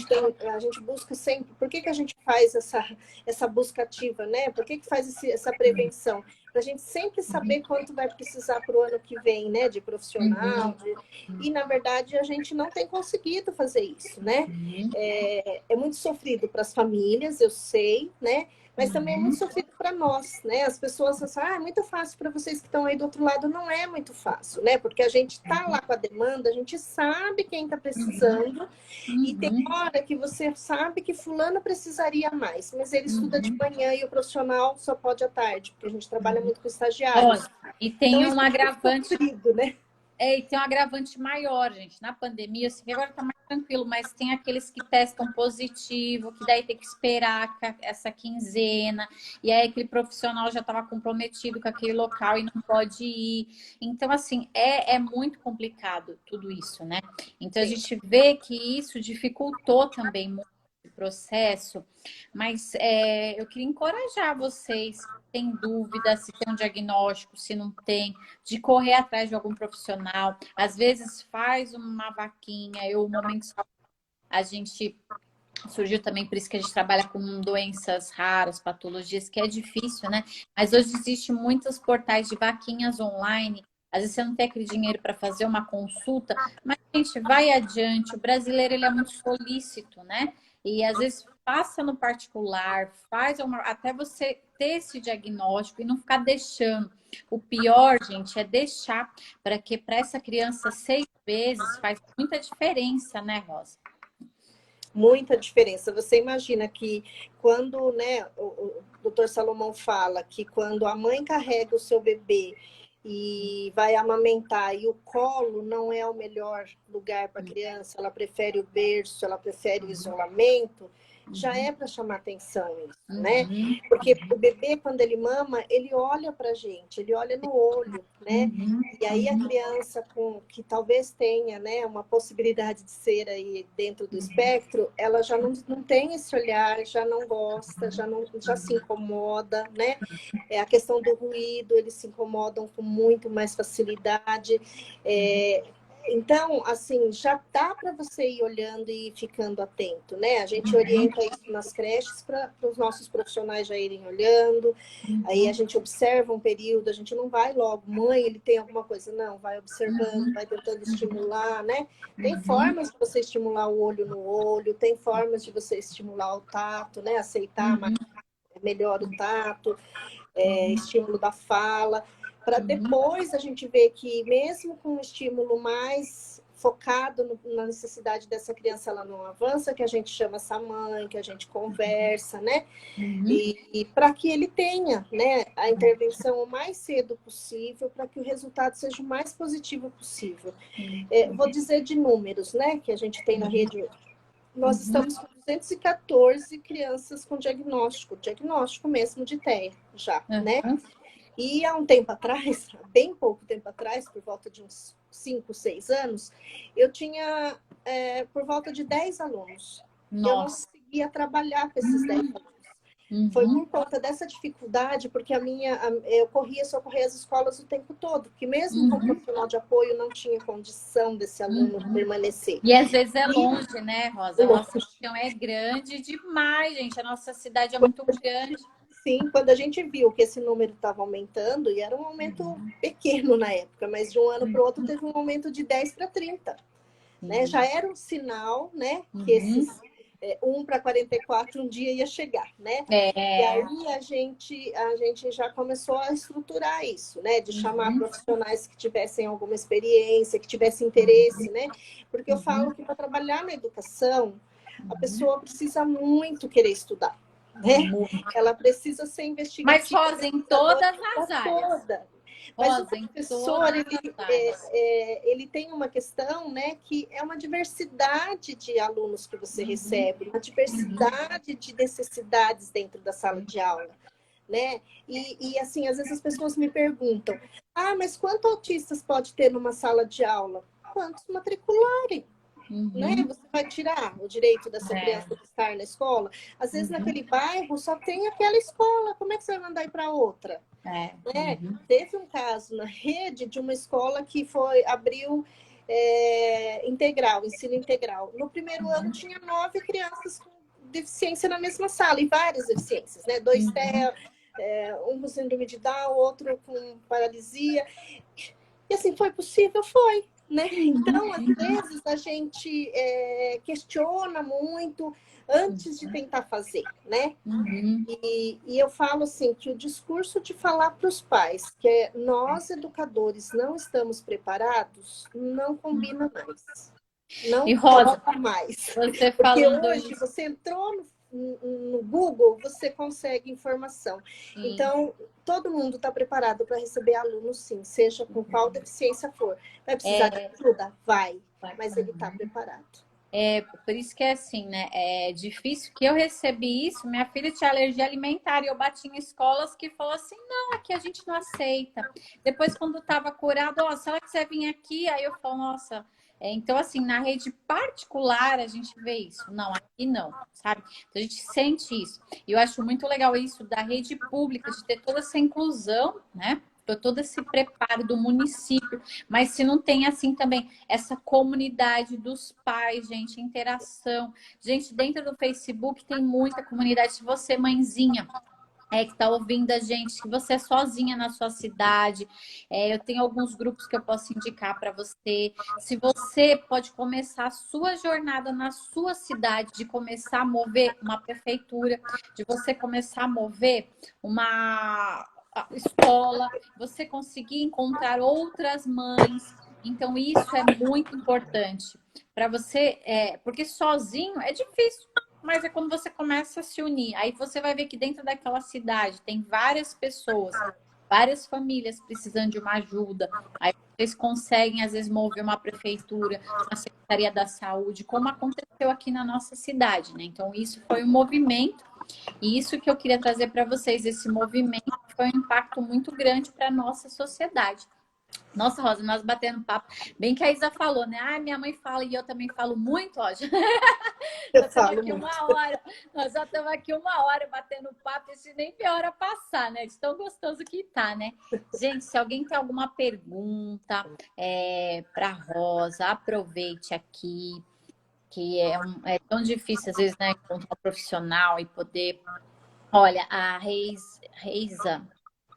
A gente busca sempre. Por que, que a gente faz essa busca ativa, né? Por que, que faz essa prevenção? Para a gente sempre saber quanto vai precisar para o ano que vem, né? De profissional. E, na verdade, a gente não tem conseguido fazer isso, né? Uhum. É muito sofrido para as famílias, eu sei, né? Mas também é muito Uhum. sofrido para nós, né? As pessoas falam, é muito fácil para vocês que estão aí do outro lado. Não é muito fácil, né? Porque a gente está lá com a demanda, a gente sabe quem está precisando, e tem Uhum. hora que você sabe que fulano precisaria mais, mas ele estuda de Uhum. manhã e o profissional só pode à tarde, porque a gente trabalha muito com estagiários. Olha, e Então, tem isso um é muito agravante. sofrido, né? E tem um agravante maior, gente. Na pandemia, assim, agora tá mais tranquilo, mas tem aqueles que testam positivo, que daí tem que esperar essa quinzena, e aí aquele profissional já estava comprometido com aquele local e não pode ir. Então, assim, é muito complicado tudo isso, né? Então, a Sim. gente vê que isso dificultou também muito o processo, mas eu queria encorajar vocês, se tem dúvida, se tem um diagnóstico, se não tem, de correr atrás de algum profissional. Às vezes faz uma vaquinha, o Momento Saúde, a gente surgiu também, por isso que a gente trabalha com doenças raras, patologias, que é difícil, né? Mas hoje existe muitos portais de vaquinhas online. Às vezes você não tem aquele dinheiro para fazer uma consulta, mas a gente vai adiante. O brasileiro ele é muito solícito, né? E às vezes passa no particular, até você ter esse diagnóstico e não ficar deixando. O pior, gente, é deixar para que para essa criança 6 vezes faz muita diferença, né, Rosa? Muita diferença. Você imagina que quando, né, o doutor Salomão fala que quando a mãe carrega o seu bebê e vai amamentar e o colo não é o melhor lugar para a criança, ela prefere o berço, ela prefere o isolamento, já é para chamar atenção isso, né? Uhum, Porque o bebê, quando ele mama, ele olha para a gente, ele olha no olho, né? uhum, E aí a criança que talvez tenha, né, uma possibilidade de ser aí dentro do espectro, ela já não tem esse olhar, já não gosta, já se incomoda, né? A questão do ruído, eles se incomodam com muito mais facilidade. Então, assim, já dá para você ir olhando e ficando atento, né? A gente orienta isso nas creches para os nossos profissionais já irem olhando, aí a gente observa um período, a gente não vai logo, mãe, ele tem alguma coisa, não, vai observando, vai tentando estimular, né? Tem formas de você estimular o olho no olho, tem formas de você estimular o tato, né? Aceitar mais, melhor o tato, estímulo da fala, para depois a gente ver que mesmo com um estímulo mais focado na necessidade dessa criança, ela não avança, que a gente chama essa mãe, que a gente conversa, né? uhum, E para que ele tenha, né, a intervenção o mais cedo possível, para que o resultado seja o mais positivo possível. Vou dizer de números, né, que a gente tem na rede hoje. Nós estamos com 214 crianças com diagnóstico mesmo de TEA já, né? uhum. E há um tempo atrás, bem pouco tempo atrás, por volta de uns 5, 6 anos, eu tinha por volta de 10 alunos. E eu não Nossa. conseguia trabalhar com esses 10 alunos. Foi Uhum, por conta dessa dificuldade, porque eu socorria as escolas o tempo todo, porque mesmo com uhum, profissional de apoio não tinha condição desse aluno uhum. permanecer. E às vezes é E longe, né, Rosa? A nossa região é grande demais, gente. A nossa cidade é muito grande. Sim, quando a gente viu que esse número estava aumentando, e era um aumento pequeno na época, mas de um ano para o outro teve um aumento de 10 para 30. Né? Já era um sinal, né, que esses 1 para 44 um dia ia chegar, né? E É. aí a gente já começou a estruturar isso, né? De chamar profissionais que tivessem alguma experiência, que tivessem interesse, né? Porque eu falo que para trabalhar na educação, a pessoa precisa muito querer estudar, né? Ela precisa ser Mas, investigativa, Rosa, em pesquisadora, todas as áreas. toda. Mas o Rosa, em professor, todas as áreas. ele tem uma questão, né, que é uma diversidade de alunos que você recebe, uma diversidade de necessidades dentro da sala de aula, né? E assim, às vezes as pessoas me perguntam, mas quantos autistas pode ter numa sala de aula? Quantos matricularem? Né? Você vai tirar o direito dessa criança de estar na escola? Às vezes naquele bairro só tem aquela escola, como é que você vai mandar ir para outra? Né? Teve um caso na rede de uma escola que abriu integral, ensino integral. No primeiro ano tinha 9 crianças com deficiência na mesma sala, e várias deficiências, né? 2 TEA, um com síndrome de Down, outro com paralisia. E assim, foi possível? Foi. Né? Então, às vezes, a gente questiona muito antes de tentar fazer, né? E eu falo assim, que o discurso de falar para os pais que nós, educadores, não estamos preparados, não combina mais. Não E, Rosa, cola mais. você Porque falando hoje, isso. você entrou no Google, você consegue informação. Sim. Então, todo mundo está preparado para receber aluno, sim, seja com qual deficiência for. Vai precisar de ajuda? Vai, mas ele está preparado. Por isso que é assim, né? É difícil que eu recebi isso. Minha filha tinha alergia alimentar e eu bati em escolas que falou assim: não, aqui a gente não aceita. Depois, quando estava curado, se ela quiser vir aqui, aí eu falo, nossa. Então, assim, na rede particular a gente vê isso. Não, aqui não, sabe? Então, a gente sente isso. E eu acho muito legal isso da rede pública, de ter toda essa inclusão, né? Todo esse preparo do município, mas se não tem assim também essa comunidade dos pais, gente, interação. Gente, dentro do Facebook tem muita comunidade. Se você, mãezinha, que está ouvindo a gente, que você é sozinha na sua cidade, eu tenho alguns grupos que eu posso indicar para você. Se você pode começar a sua jornada na sua cidade, de começar a mover uma prefeitura, de você começar a mover uma escola, você conseguir encontrar outras mães. Então, isso é muito importante para você, porque sozinho é difícil. Mas é quando você começa a se unir. Aí você vai ver que dentro daquela cidade tem várias pessoas, várias famílias precisando de uma ajuda. Aí vocês conseguem, às vezes, mover uma prefeitura, uma Secretaria da Saúde, como aconteceu aqui na nossa cidade, né? Então, isso foi um movimento. E isso que eu queria trazer para vocês, esse movimento foi um impacto muito grande para a nossa sociedade. Nossa, Rosa, nós batendo papo. Bem que a Isa falou, né? Minha mãe fala e eu também falo muito, ó. Eu Nós estamos falo aqui muito. uma hora, nós já estamos aqui uma hora batendo papo, e nem vê a hora passar, né? De tão gostoso que tá, né? Gente, se alguém tem alguma pergunta para Rosa, aproveite aqui, que é tão difícil, às vezes, né, encontrar um profissional e poder. Olha, a Reisa.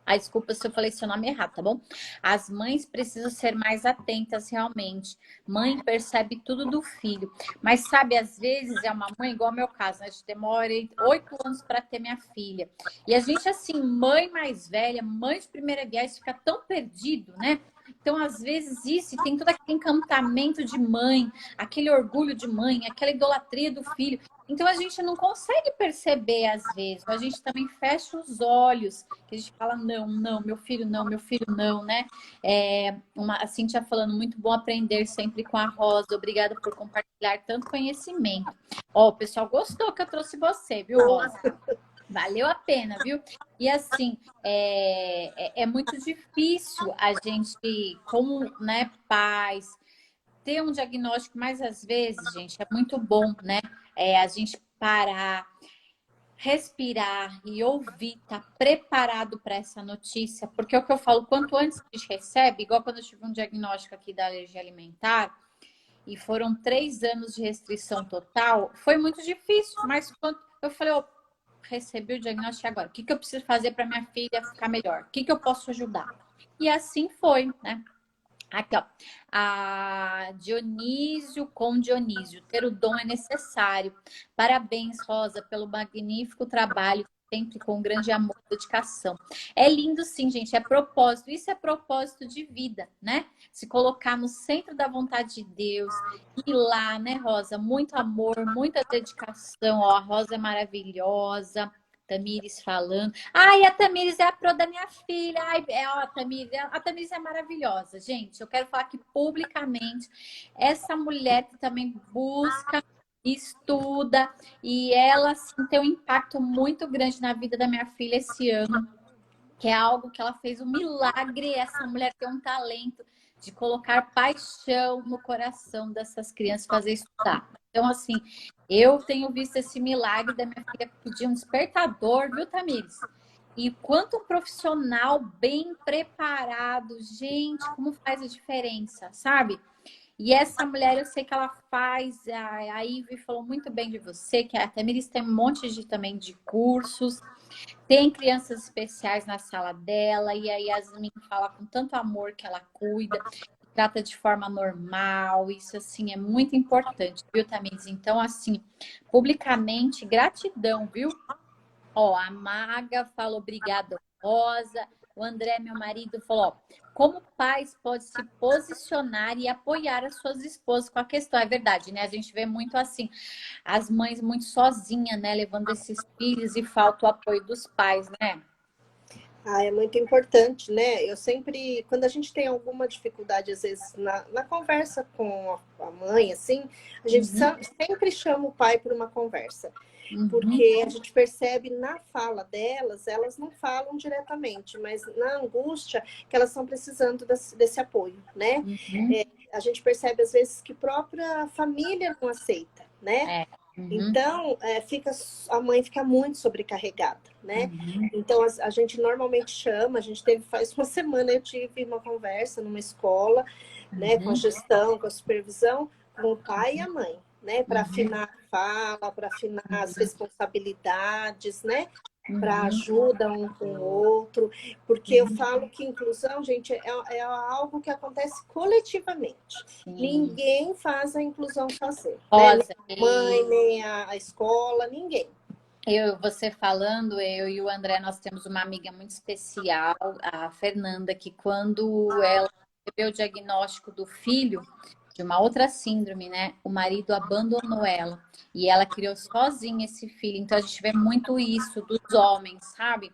Desculpa se eu falei seu nome errado, tá bom? As mães precisam ser mais atentas, realmente. Mãe percebe tudo do filho. Mas, sabe, às vezes é uma mãe, igual ao meu caso, né? A gente demora 8 anos para ter minha filha. E a gente, assim, mãe mais velha, mãe de primeira viagem, fica tão perdido, né? Então, às vezes, isso tem todo aquele encantamento de mãe, aquele orgulho de mãe, aquela idolatria do filho. Então, a gente não consegue perceber, às vezes. A gente também fecha os olhos, que a gente fala, não, não, meu filho não, né? A Cíntia falando, muito bom aprender sempre com a Rosa. Obrigada por compartilhar tanto conhecimento. O pessoal gostou que eu trouxe você, viu, Rosa? Valeu a pena, viu? E assim, é muito difícil a gente, como, né, pais, ter um diagnóstico, mas às vezes, gente, é muito bom, né? A gente parar, respirar e ouvir, tá preparado para essa notícia, porque é o que eu falo, quanto antes a gente recebe, igual quando eu tive um diagnóstico aqui da alergia alimentar, e foram 3 anos de restrição total, foi muito difícil, mas quando eu falei, recebi o diagnóstico agora. O que eu preciso fazer para minha filha ficar melhor? O que eu posso ajudar? E assim foi, né? Aqui, ó. A Dionísio com Dionísio. Ter o dom é necessário. Parabéns, Rosa, pelo magnífico trabalho, sempre com grande amor e dedicação. É lindo, sim, gente. É propósito. Isso é propósito de vida, né? Se colocar no centro da vontade de Deus. Ir lá, né, Rosa? Muito amor, muita dedicação. Ó, a Rosa é maravilhosa. Tamires falando. Ai, a Tamires é a pro da minha filha. Ai, ó, a Tamires é maravilhosa, gente. Eu quero falar aqui publicamente. Essa mulher que também busca, estuda, e ela assim, tem um impacto muito grande na vida da minha filha esse ano, que é algo que ela fez um milagre. Essa mulher tem um talento de colocar paixão no coração dessas crianças, fazer estudar. Então, assim, eu tenho visto esse milagre da minha filha pedir um despertador, viu, Tamires? E quanto um profissional bem preparado, gente, como faz a diferença, sabe? E essa mulher, eu sei que ela faz, a Ivy falou muito bem de você, que a Tamires tem um monte de também de cursos, tem crianças especiais na sala dela, e a Yasmin fala com tanto amor que ela cuida, trata de forma normal, isso assim é muito importante, viu, Tamires? Então, assim, publicamente, gratidão, viu? Ó, a Maga falou obrigada, Rosa. O André, meu marido, falou, ó, como pais pode se posicionar e apoiar as suas esposas com a questão. É verdade, né? A gente vê muito assim, as mães muito sozinhas, né? Levando esses filhos e falta o apoio dos pais, né? Ah, é muito importante, né? Eu sempre, quando a gente tem alguma dificuldade, às vezes, na conversa com a mãe, assim, a gente Uhum, sempre chama o pai para uma conversa. uhum, Porque a gente percebe na fala delas, elas não falam diretamente, mas na angústia que elas estão precisando desse apoio, né? uhum. A gente percebe às vezes que própria família não aceita, né? É. Uhum, Então, a mãe fica muito sobrecarregada, né? uhum, Então, a gente normalmente chama, a gente teve, faz uma semana eu tive uma conversa numa escola, né, com a uhum, gestão, com a supervisão, com o pai e a mãe, né, para uhum, afinar a fala, para afinar as uhum, responsabilidades, né? Para uhum, ajuda um com o outro, porque eu uhum. falo que inclusão, gente, é algo que acontece coletivamente. Sim. Ninguém faz a inclusão sozinho, né? Nem Rosa, a mãe, nem a escola, ninguém. você falando, eu e o André, nós temos uma amiga muito especial, a Fernanda, que quando ela recebeu o diagnóstico do filho, de uma outra síndrome, né? O marido abandonou ela e ela criou sozinha esse filho. Então a gente vê muito isso dos homens, sabe?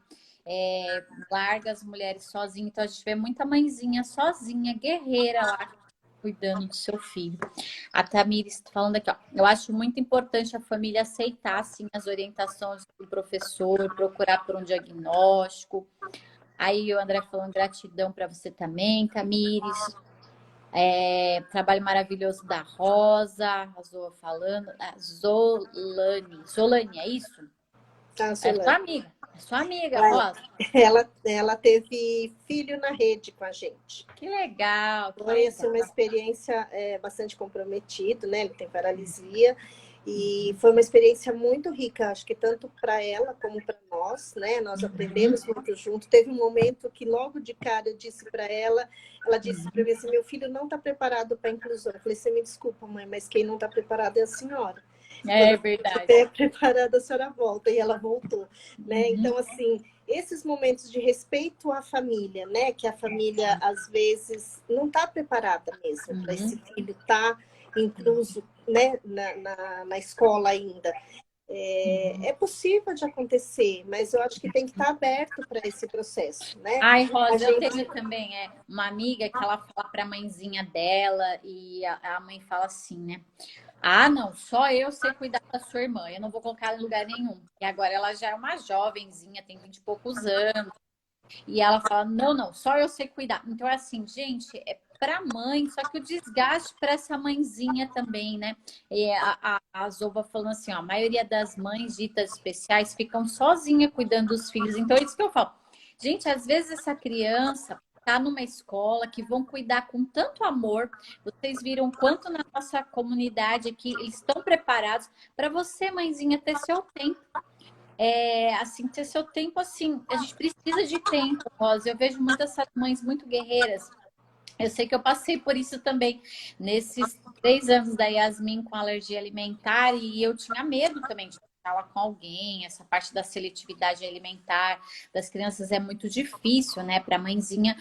Larga as mulheres sozinhas. Então a gente vê muita mãezinha sozinha, guerreira lá, cuidando do seu filho. A Tamires está falando aqui, ó. Eu acho muito importante a família aceitar, assim, as orientações do professor, procurar por um diagnóstico. Aí o André falando gratidão para você também, Tamires. Trabalho maravilhoso da Rosa, a Zoa falando, a Zolane. Zolane, é isso? Tá, É sua Solane? amiga. É sua amiga, Ela, Rosa. ela teve filho na rede com a gente. Que legal, que Foi assim, legal. uma experiência bastante comprometida, né? Ele tem paralisia e foi uma experiência muito rica, acho que tanto para ela como para nós, né? Nós Uhum, aprendemos muito junto. Teve um momento que logo de cara eu disse para ela, ela disse para uhum. mim assim, meu filho não está preparado para a inclusão. Eu falei, você me desculpa, mãe, mas quem não está preparado é a senhora. Quando É a senhora verdade. estiver preparada, a senhora volta. E ela voltou, né? Uhum, Então, assim, esses momentos de respeito à família, né? Que a família, às vezes, não está preparada mesmo para esse uhum. filho estar incluso, né? Na escola ainda. É possível de acontecer, mas eu acho que tem que estar aberto para esse processo, né? Ai, A Rosa, eu gente tenho também uma amiga que ela fala para a mãezinha dela e a mãe fala assim, né? Ah, não, só eu sei cuidar da sua irmã, eu não vou colocar ela em lugar nenhum. E agora ela já é uma jovenzinha, tem 20 e poucos anos. E ela fala: não, não, só eu sei cuidar. Então é assim, gente, é para mãe, só que o desgaste para essa mãezinha também, né? E a Zova falando assim: ó, a maioria das mães ditas especiais ficam sozinha cuidando dos filhos. Então é isso que eu falo. Gente, às vezes essa criança tá numa escola que vão cuidar com tanto amor. Vocês viram quanto na nossa comunidade aqui eles estão preparados para você, mãezinha, ter seu tempo assim, ter seu tempo, assim, a gente precisa de tempo, Rosa. Eu vejo muitas mães muito guerreiras. Eu sei que eu passei por isso também, nesses 3 anos da Yasmin com alergia alimentar, e eu tinha medo também de falar com alguém. Essa parte da seletividade alimentar das crianças é muito difícil, né, para a mãezinha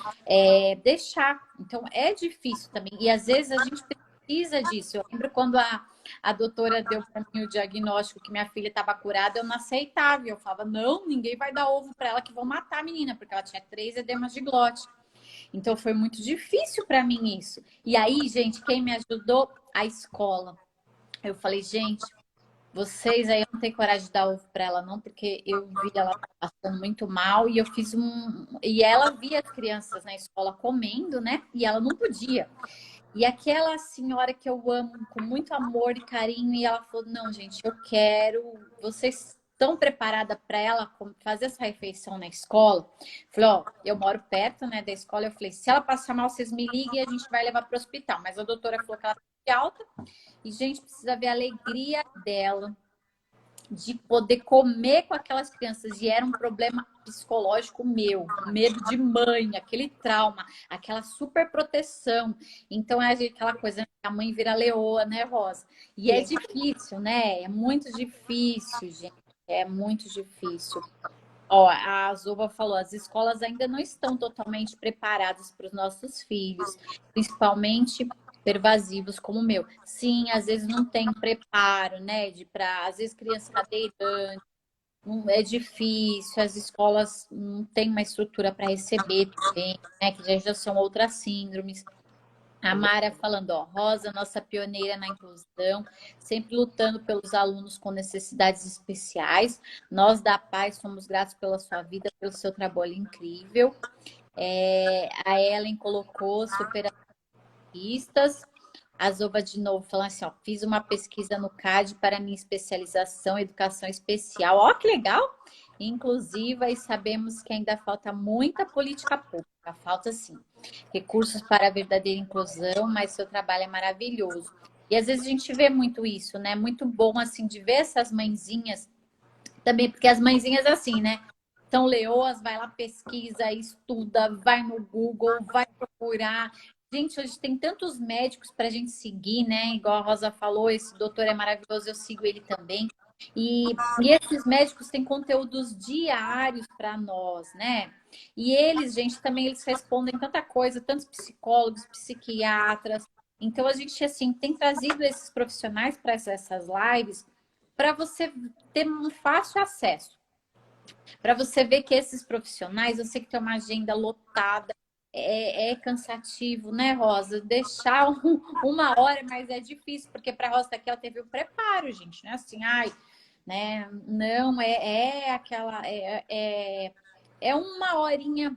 deixar. Então, é difícil também, e às vezes a gente precisa disso. Eu lembro quando a doutora deu para mim o diagnóstico que minha filha estava curada, eu não aceitava. Eu falava, não, ninguém vai dar ovo para ela que vão matar a menina, porque ela tinha 3 edemas de glote. Então foi muito difícil para mim isso. E aí, gente, quem me ajudou? A escola. Eu falei, gente, vocês aí eu não tenho coragem de dar ovo para ela não, porque eu vi ela passando muito mal e eu fiz e ela via as crianças na escola comendo, né? E ela não podia. E aquela senhora que eu amo com muito amor e carinho, e ela falou: não, gente, eu quero. Vocês estão preparadas para ela fazer essa refeição na escola? Falei: ó, eu moro perto, né, da escola. Eu falei: se ela passar mal, vocês me liguem e a gente vai levar para o hospital. Mas a doutora falou que ela está de alta e, gente, precisa ver a alegria dela de poder comer com aquelas crianças. E era um problema psicológico meu, medo de mãe, aquele trauma, aquela super proteção. Então é aquela coisa, a mãe vira leoa, né, Rosa? E é difícil, né? É muito difícil, gente. É muito difícil. Ó, a Zuba falou, as escolas ainda não estão totalmente preparadas para os nossos filhos, principalmente pervasivos como o meu. Sim, às vezes não tem preparo, né? Às vezes criança cadeirante, é difícil, as escolas não têm uma estrutura para receber também, né? Que já são outras síndromes. A Mara falando, ó, Rosa, nossa pioneira na inclusão, sempre lutando pelos alunos com necessidades especiais. Nós da Paz somos gratos pela sua vida, pelo seu trabalho incrível. A Ellen colocou superacionistas. A Zoba de novo falando assim, ó, fiz uma pesquisa no CAD para minha especialização em educação especial. Ó, que legal! Inclusiva, e sabemos que ainda falta muita política pública, falta sim. Recursos para a verdadeira inclusão, mas seu trabalho é maravilhoso. E às vezes a gente vê muito isso, né? Muito bom, assim, de ver essas mãezinhas também, porque as mãezinhas, assim, né? São leoas, vai lá, pesquisa, estuda, vai no Google, vai procurar. Gente, hoje tem tantos médicos para a gente seguir, né? Igual a Rosa falou, esse doutor é maravilhoso, eu sigo ele também. E esses médicos têm conteúdos diários para nós, né? E eles, gente, também eles respondem tanta coisa, tantos psicólogos, psiquiatras. Então, a gente, assim, tem trazido esses profissionais para essas lives para você ter um fácil acesso. Para você ver que esses profissionais, eu sei que tem uma agenda lotada, é cansativo, né, Rosa? Deixar uma hora, mas é difícil, porque para a Rosa daqui ela teve o preparo, gente, né? Assim, ai, né? Não, aquela. É uma horinha,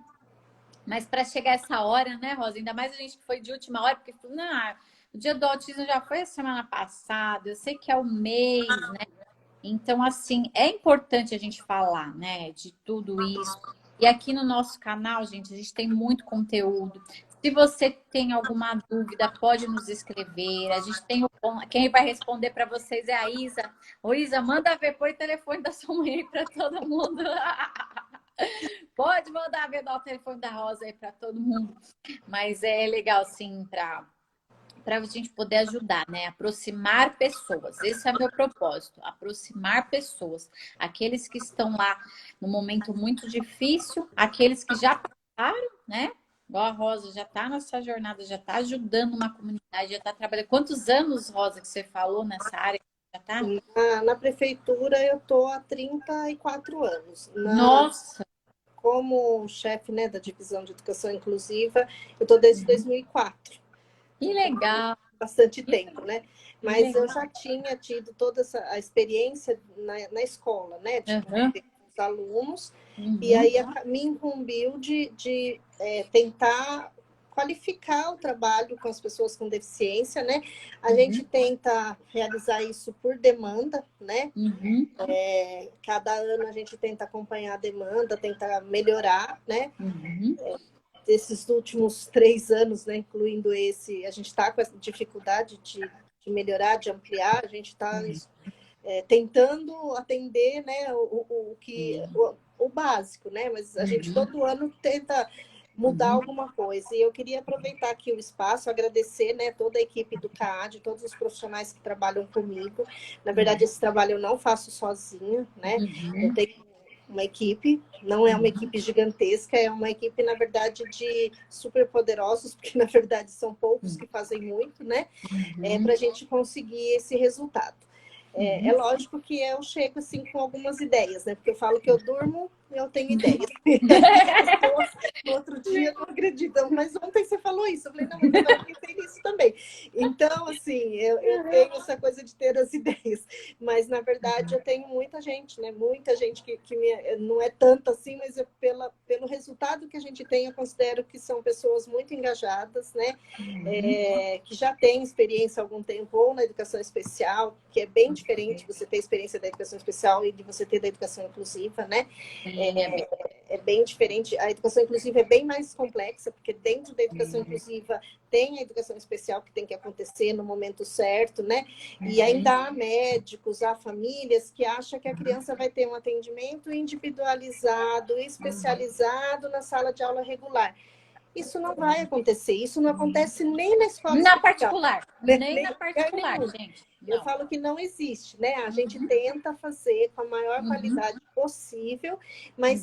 mas para chegar essa hora, né, Rosa? Ainda mais a gente que foi de última hora, porque não, o dia do autismo já foi a semana passada, eu sei que é o mês, né? Então, assim, é importante a gente falar, né, de tudo isso. E aqui no nosso canal, gente, a gente tem muito conteúdo. Se você tem alguma dúvida, pode nos escrever. A gente tem quem vai responder para vocês é a Isa. Ô, Isa, manda ver, põe o telefone da sua mãe para todo mundo. Pode mandar ver, dar o telefone da Rosa aí para todo mundo. Mas é legal, sim, para a gente poder ajudar, né? Aproximar pessoas. Esse é o meu propósito, aproximar pessoas. Aqueles que estão lá no momento muito difícil, aqueles que já passaram, né? Igual a Rosa já está nessa jornada, já está ajudando uma comunidade, já está trabalhando. Quantos anos, Rosa, que você falou nessa área? Já tá? Na prefeitura eu estou há 34 anos. Nossa! Como chefe, né, da divisão de educação inclusiva, eu estou desde 2004. Que legal! Bastante tempo, né? Mas legal. eu já tinha tido toda a experiência na escola, né? De os alunos. E aí me incumbiu de tentar qualificar o trabalho com as pessoas com deficiência, né? A gente tenta realizar isso por demanda, né? Cada ano a gente tenta acompanhar a demanda, tenta melhorar, né? Desses últimos 3 anos, né, incluindo esse, a gente está com essa dificuldade de melhorar, de ampliar, a gente está tentando atender, né, o básico, né? Mas a gente todo ano tenta mudar alguma coisa. E eu queria aproveitar aqui o espaço, agradecer, né, toda a equipe do CAAD, todos os profissionais que trabalham comigo. Na verdade, esse trabalho eu não faço sozinha, né? Eu tenho uma equipe, não é uma equipe gigantesca, é uma equipe, na verdade, de super poderosos, porque, na verdade, são poucos que fazem muito, né? Para a gente conseguir esse resultado. É lógico que eu chego assim com algumas ideias, né? Porque eu falo que eu durmo, eu tenho ideias. As pessoas no outro dia não acreditam, mas ontem você falou isso. Eu falei, não, mas agora eu pensei nisso também. Então, assim, eu tenho essa coisa de ter as ideias. Mas, na verdade, eu tenho muita gente, né? Muita gente que não é tanto assim, mas pelo resultado que a gente tem, eu considero que são pessoas muito engajadas, né? Que já têm experiência há algum tempo ou na educação especial, que é bem diferente você ter experiência da educação especial e de você ter da educação inclusiva, né? É bem diferente. A educação inclusiva é bem mais complexa, porque dentro da educação inclusiva tem a educação especial que tem que acontecer no momento certo, né? E ainda há médicos, há famílias que acham que a criança vai ter um atendimento individualizado, especializado na sala de aula regular. Isso não vai acontecer. Isso não acontece nem na escola Na especial, particular, né? nem Nem na em lugar particular, nenhum. gente. Eu Não. falo que não existe, né? A gente tenta fazer com a maior qualidade possível, mas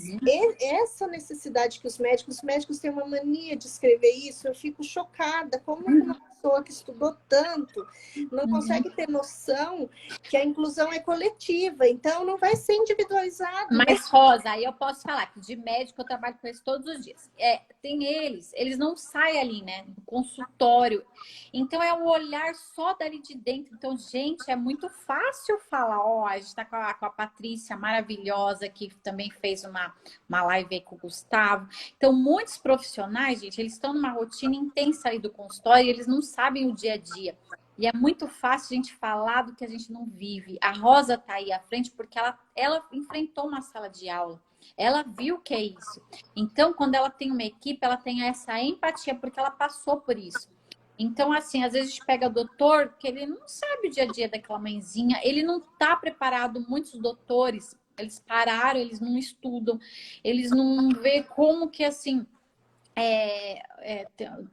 essa necessidade que os médicos têm uma mania de escrever isso, eu fico chocada. Como que uma pessoa que estudou tanto não consegue ter noção que a inclusão é coletiva, então não vai ser individualizado, né? Mas, Rosa, aí eu posso falar que de médico eu trabalho com eles todos os dias. Tem eles não saem ali, né, do consultório. Então, é o olhar só dali de dentro. Então, gente, é muito fácil falar. Ó, a gente está com a Patrícia maravilhosa, que também fez uma live aí com o Gustavo. Então, muitos profissionais, gente, eles estão numa rotina intensa ali do consultório e eles não sabem o dia a dia. E é muito fácil a gente falar do que a gente não vive. A Rosa está aí à frente porque ela enfrentou uma sala de aula. Ela viu o que é isso. Então, quando ela tem uma equipe, ela tem essa empatia porque ela passou por isso. Então, assim, às vezes a gente pega o doutor que ele não sabe o dia a dia daquela mãezinha, ele não está preparado. Muitos doutores, eles pararam, eles não estudam, eles não vê como que, assim...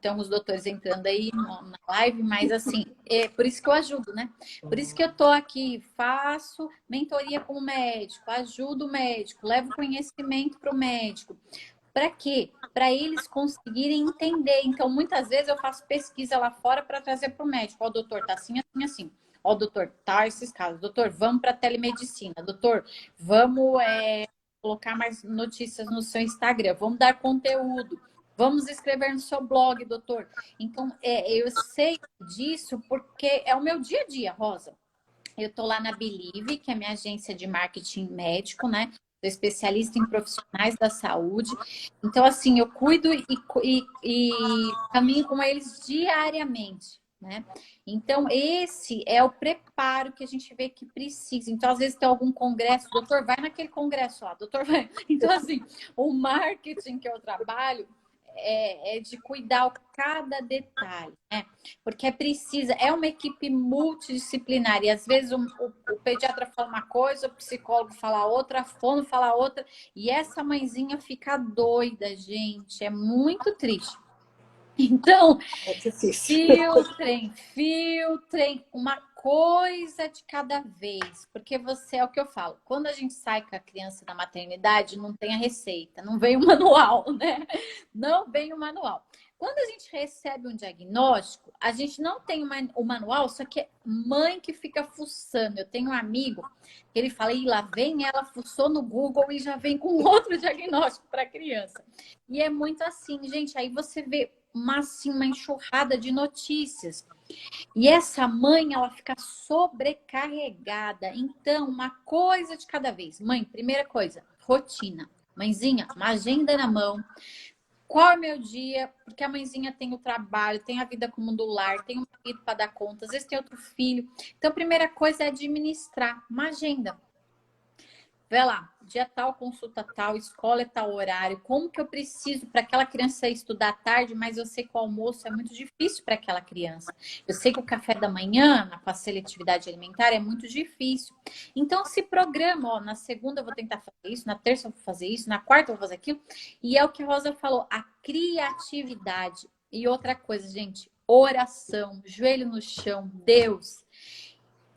tem uns doutores entrando aí na live, mas assim, é por isso que eu ajudo, né? Por isso que eu tô aqui, faço mentoria com o médico, ajudo o médico, levo conhecimento para o médico. Para quê? Para eles conseguirem entender. Então, muitas vezes eu faço pesquisa lá fora para trazer para o médico. Ó, doutor, tá assim, assim, assim. Ó, doutor, tá esses casos. Doutor, vamos para telemedicina. Doutor, vamos colocar mais notícias no seu Instagram. Vamos dar conteúdo. Vamos escrever no seu blog, doutor. Então, eu sei disso porque é o meu dia a dia, Rosa. Eu tô lá na Believe, que é a minha agência de marketing médico, né? Sou especialista em profissionais da saúde. Então, assim, eu cuido e caminho com eles diariamente, né? Então, esse é o preparo que a gente vê que precisa. Então, às vezes tem algum congresso, doutor, vai naquele congresso lá, doutor, vai. Então, assim, o marketing que eu trabalho é de cuidar cada detalhe, né? Porque é uma equipe multidisciplinar e às vezes o pediatra fala uma coisa, o psicólogo fala outra, a fono fala outra, e essa mãezinha fica doida, gente, é muito triste. Então, É difícil. filtrem uma coisa de cada vez, porque é o que eu falo, quando a gente sai com a criança da maternidade, não tem a receita, não vem o manual, né? Não vem o manual. Quando a gente recebe um diagnóstico, a gente não tem o manual, só que é mãe que fica fuçando. Eu tenho um amigo que ele fala, e lá vem ela, fuçou no Google e já vem com outro diagnóstico para a criança. E é muito assim, gente, aí você vê assim, uma enxurrada de notícias. E essa mãe, ela fica sobrecarregada. Então, uma coisa de cada vez. Mãe, primeira coisa, rotina. Mãezinha, uma agenda na mão. Qual é o meu dia? Porque a mãezinha tem o trabalho, tem a vida como do lar, tem um marido para dar conta, às vezes tem outro filho. Então, a primeira coisa é administrar uma agenda. Vai lá, dia tal, consulta tal, escola é tal horário. Como que eu preciso para aquela criança estudar à tarde, mas eu sei que o almoço é muito difícil para aquela criança. Eu sei que o café da manhã, com a seletividade alimentar, é muito difícil. Então, se programa, ó, na segunda eu vou tentar fazer isso, na terça eu vou fazer isso, na quarta eu vou fazer aquilo. E é o que a Rosa falou, a criatividade. E outra coisa, gente, oração, joelho no chão, Deus.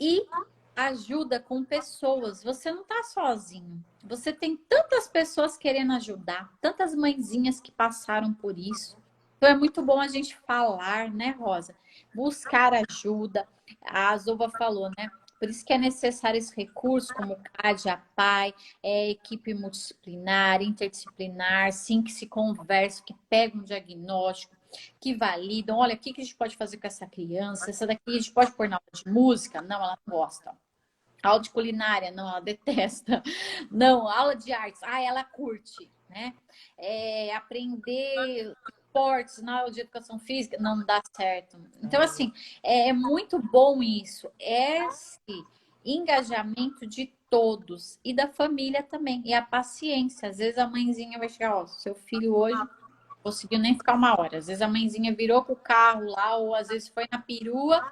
E ajuda com pessoas. Você não está sozinho. Você tem tantas pessoas querendo ajudar, tantas mãezinhas que passaram por isso. Então é muito bom a gente falar, né, Rosa? Buscar ajuda. A Zova falou, né? Por isso que é necessário esse recurso, como o CAD, a PAI, equipe multidisciplinar, interdisciplinar, sim, que se conversa, que pega um diagnóstico, que validam. Olha, o que a gente pode fazer com essa criança? Essa daqui a gente pode pôr na aula de música? Não, ela não gosta. Aula de culinária? Não, ela detesta. Não, aula de artes? Ah, ela curte, né? Aprender esportes na aula de educação física? Não dá certo. Então, assim, é muito bom isso. Esse engajamento de todos e da família também. E a paciência. Às vezes a mãezinha vai chegar, ó, seu filho hoje conseguiu nem ficar uma hora. Às vezes a mãezinha virou pro carro lá, ou às vezes foi na perua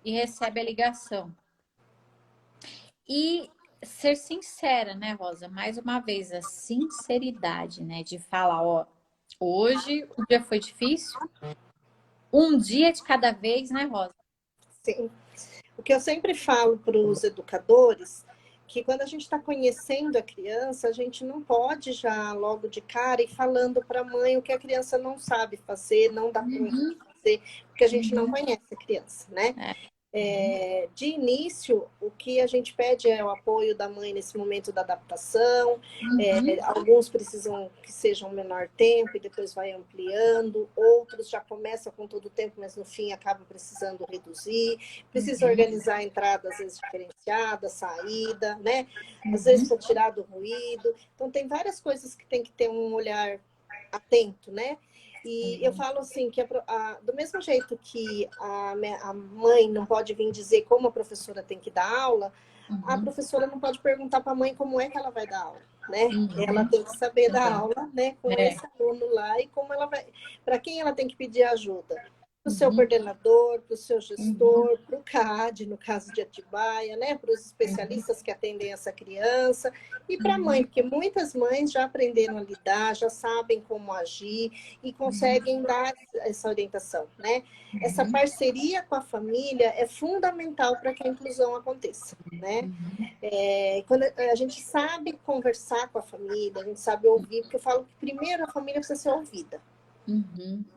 e recebe a ligação. E ser sincera, né, Rosa? Mais uma vez, a sinceridade, né? De falar, ó, hoje o dia foi difícil, um dia de cada vez, né, Rosa? Sim. O que eu sempre falo para os educadores, que quando a gente está conhecendo a criança, a gente não pode já logo de cara ir falando para a mãe o que a criança não sabe fazer, não dá conta de fazer, porque a gente não conhece a criança, né? De início, o que a gente pede é o apoio da mãe nesse momento da adaptação. Alguns precisam que seja um menor tempo e depois vai ampliando. Outros já começam com todo o tempo, mas no fim acabam precisando reduzir. Precisa organizar a entrada, às vezes diferenciada, saída, né? Às vezes para tirar do ruído. Então, tem várias coisas que tem que ter um olhar atento, né? E eu falo assim, que do mesmo jeito que a mãe não pode vir dizer como a professora tem que dar aula, a professora não pode perguntar para a mãe como é que ela vai dar aula, né? Ela tem que saber dar aula, né, com esse aluno lá e como ela vai, para quem ela tem que pedir ajuda. Para o seu coordenador, para o seu gestor, para o CAD, no caso de Atibaia, né? Para os especialistas que atendem essa criança e para a mãe, porque muitas mães já aprenderam a lidar, já sabem como agir e conseguem dar essa orientação, né? Essa parceria com a família é fundamental para que a inclusão aconteça, né? Quando a gente sabe conversar com a família, a gente sabe ouvir, porque eu falo que primeiro a família precisa ser ouvida.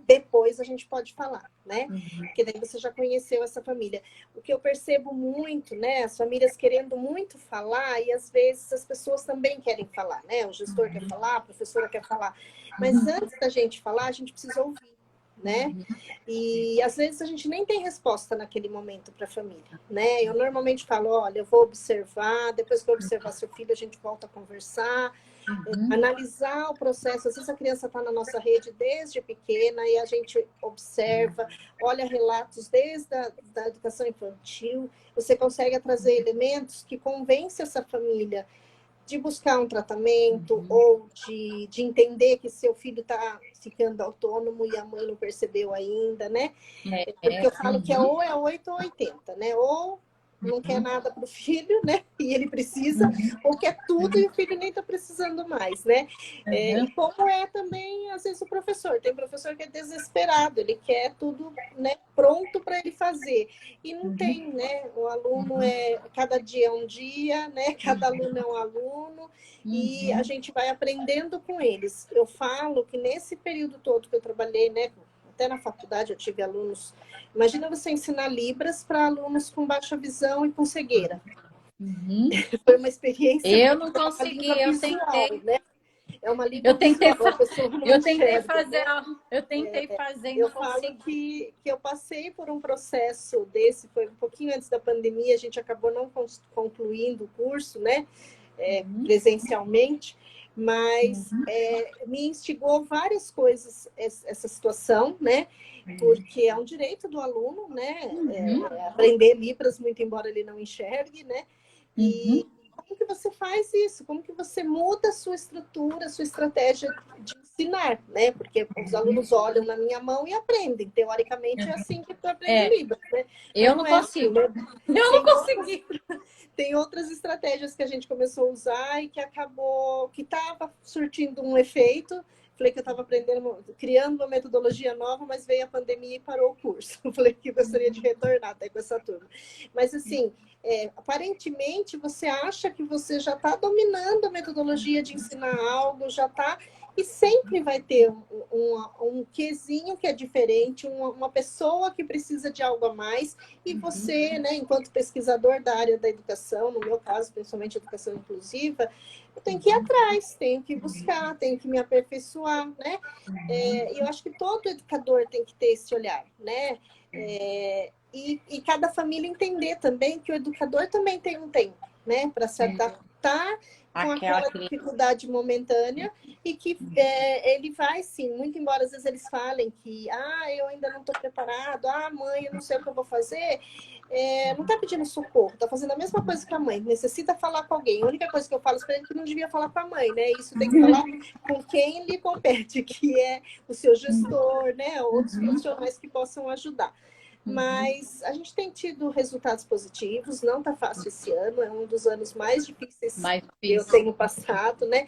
Depois a gente pode falar, né? Porque daí você já conheceu essa família. O que eu percebo muito, né? As famílias querendo muito falar e às vezes as pessoas também querem falar, né? O gestor quer falar, a professora quer falar. Mas antes da gente falar, a gente precisa ouvir, né? E às vezes a gente nem tem resposta naquele momento para a família, né? Eu normalmente falo, olha, eu vou observar, depois que eu observar seu filho, a gente volta a conversar. Analisar o processo. Às vezes a criança está na nossa rede desde pequena e a gente observa, olha relatos desde da educação infantil, você consegue trazer elementos que convencem essa família de buscar um tratamento ou de entender que seu filho está ficando autônomo e a mãe não percebeu ainda, né? Porque eu falo que ou é 8 ou 80, né? Ou não quer nada para o filho, né? E ele precisa, ou quer tudo e o filho nem está precisando mais, né? E como é também, às vezes, o professor. Tem professor que é desesperado, ele quer tudo, né, pronto para ele fazer. E não tem, né? O aluno cada dia é um dia, né? Cada aluno é um aluno e a gente vai aprendendo com eles. Eu falo que nesse período todo que eu trabalhei, né? Até na faculdade eu tive alunos. Imagina você ensinar Libras para alunos com baixa visão e com cegueira. Foi uma experiência. Eu não consegui, eu visual, tentei. né? É uma língua Eu tentei, visual, a pessoa não eu tentei enxerga, fazer, né? eu tentei fazer e Eu não falo consegui. que eu passei por um processo desse, foi um pouquinho antes da pandemia, a gente acabou não concluindo o curso, né? Presencialmente, mas me instigou várias coisas essa situação, né? Porque é um direito do aluno, né? Aprender Libras, muito embora ele não enxergue, né? E como que você faz isso? Como que você muda a sua estrutura, a sua estratégia de ensinar, né? Porque os alunos olham na minha mão e aprendem. Teoricamente, é assim que tu aprende É, Libras, né? Mas eu não não é assim, consigo. né? Eu não Tem outras, consegui. tem outras estratégias que a gente começou a usar e que acabou, que estava surtindo um efeito. Falei que eu estava aprendendo, criando uma metodologia nova, mas veio a pandemia e parou o curso. Falei que gostaria de retornar até com essa turma. Mas, assim, aparentemente, você acha que você já está dominando a metodologia de ensinar algo, já está... E sempre vai ter um quesinho que é diferente, uma pessoa que precisa de algo a mais, e você, né, enquanto pesquisador da área da educação, no meu caso, principalmente educação inclusiva, eu tenho que ir atrás, tenho que buscar, tenho que me aperfeiçoar, né? E eu acho que todo educador tem que ter esse olhar, né? E cada família entender também que o educador também tem um tempo, né? Para se adaptar com aquela dificuldade momentânea e que ele vai, sim, muito embora às vezes eles falem que eu ainda não estou preparado, mãe, eu não sei o que eu vou fazer, não está pedindo socorro, está fazendo a mesma coisa que a mãe, necessita falar com alguém. A única coisa que eu falo para ele é que não devia falar com a mãe, né? Isso tem que falar com quem lhe compete, que é o seu gestor, né? Outros profissionais que possam ajudar. Mas a gente tem tido resultados positivos, não está fácil esse ano, é um dos anos mais difíceis que eu tenho passado, né?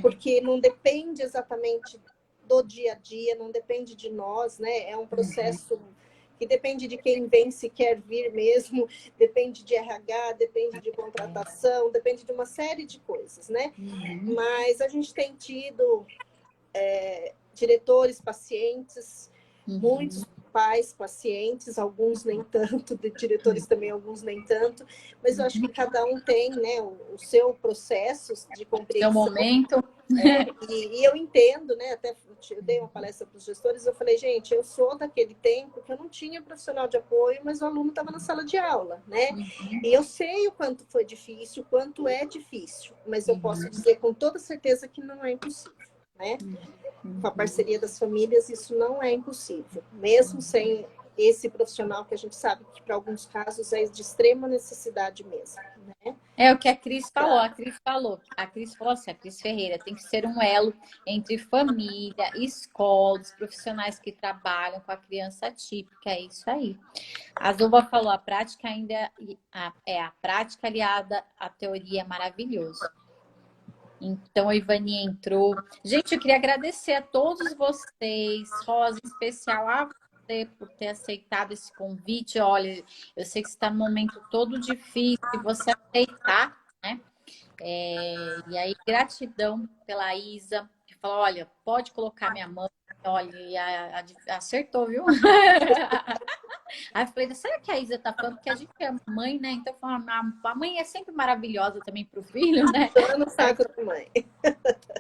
Porque não depende exatamente do dia a dia, não depende de nós, né? É um processo que depende de quem vem, se quer vir mesmo, depende de RH, depende de contratação, depende de uma série de coisas, né? Mas a gente tem tido diretores pacientes, muitos pais pacientes, alguns nem tanto, de diretores também, alguns nem tanto, mas eu acho que cada um tem, né, o seu processo de compreensão. Seu momento. E eu entendo, né, até eu dei uma palestra para os gestores, eu falei, gente, eu sou daquele tempo que eu não tinha profissional de apoio, mas o aluno estava na sala de aula, né? E eu sei o quanto foi difícil, o quanto é difícil, mas eu posso dizer com toda certeza que não é impossível, né? Com a parceria das famílias, isso não é impossível, mesmo sem esse profissional que a gente sabe que para alguns casos é de extrema necessidade mesmo, né? É o que a Cris falou, a Cris falou assim, a Cris Ferreira, tem que ser um elo entre família, escola, os profissionais que trabalham com a criança atípica, é isso aí. A Zuba falou, a prática ainda a prática aliada à teoria é maravilhoso. Então, a Ivani entrou. Gente, eu queria agradecer a todos vocês, Rosa, em especial a você por ter aceitado esse convite. Olha, eu sei que está num momento todo difícil e você aceitar, né? E aí, gratidão pela Isa, que falou, olha, pode colocar minha mão. Olha, e acertou, viu? Aí eu falei, será que a Isa tá falando? Porque a gente é mãe, né? Então, a mãe é sempre maravilhosa também pro filho, né? Só no saco da mãe.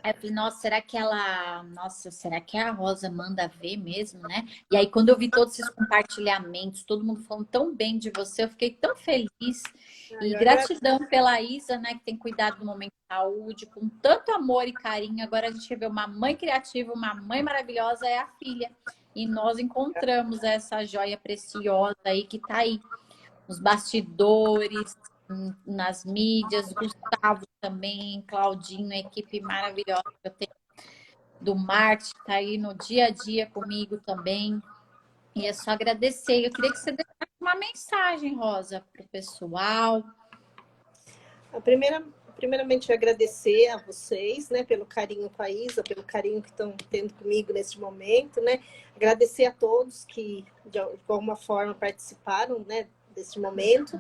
Aí eu falei, nossa, será que ela... Nossa, será que a Rosa manda ver mesmo, né? E aí, quando eu vi todos esses compartilhamentos, todo mundo falando tão bem de você, eu fiquei tão feliz. E gratidão pela Isa, né? Que tem cuidado do momento de saúde, com tanto amor e carinho. Agora a gente vê uma mãe criativa, uma mãe maravilhosa, é a filha. E nós encontramos essa joia preciosa aí que tá aí. Nos bastidores, nas mídias, Gustavo também, Claudinho, a equipe maravilhosa que eu tenho do Marte, tá aí no dia a dia comigo também. E é só agradecer. Eu queria que você deixasse uma mensagem, Rosa, para o pessoal. Primeiramente, agradecer a vocês, né, pelo carinho com a Isa, pelo carinho que estão tendo comigo nesse momento, né? Agradecer a todos que, de alguma forma, participaram, né, desse momento.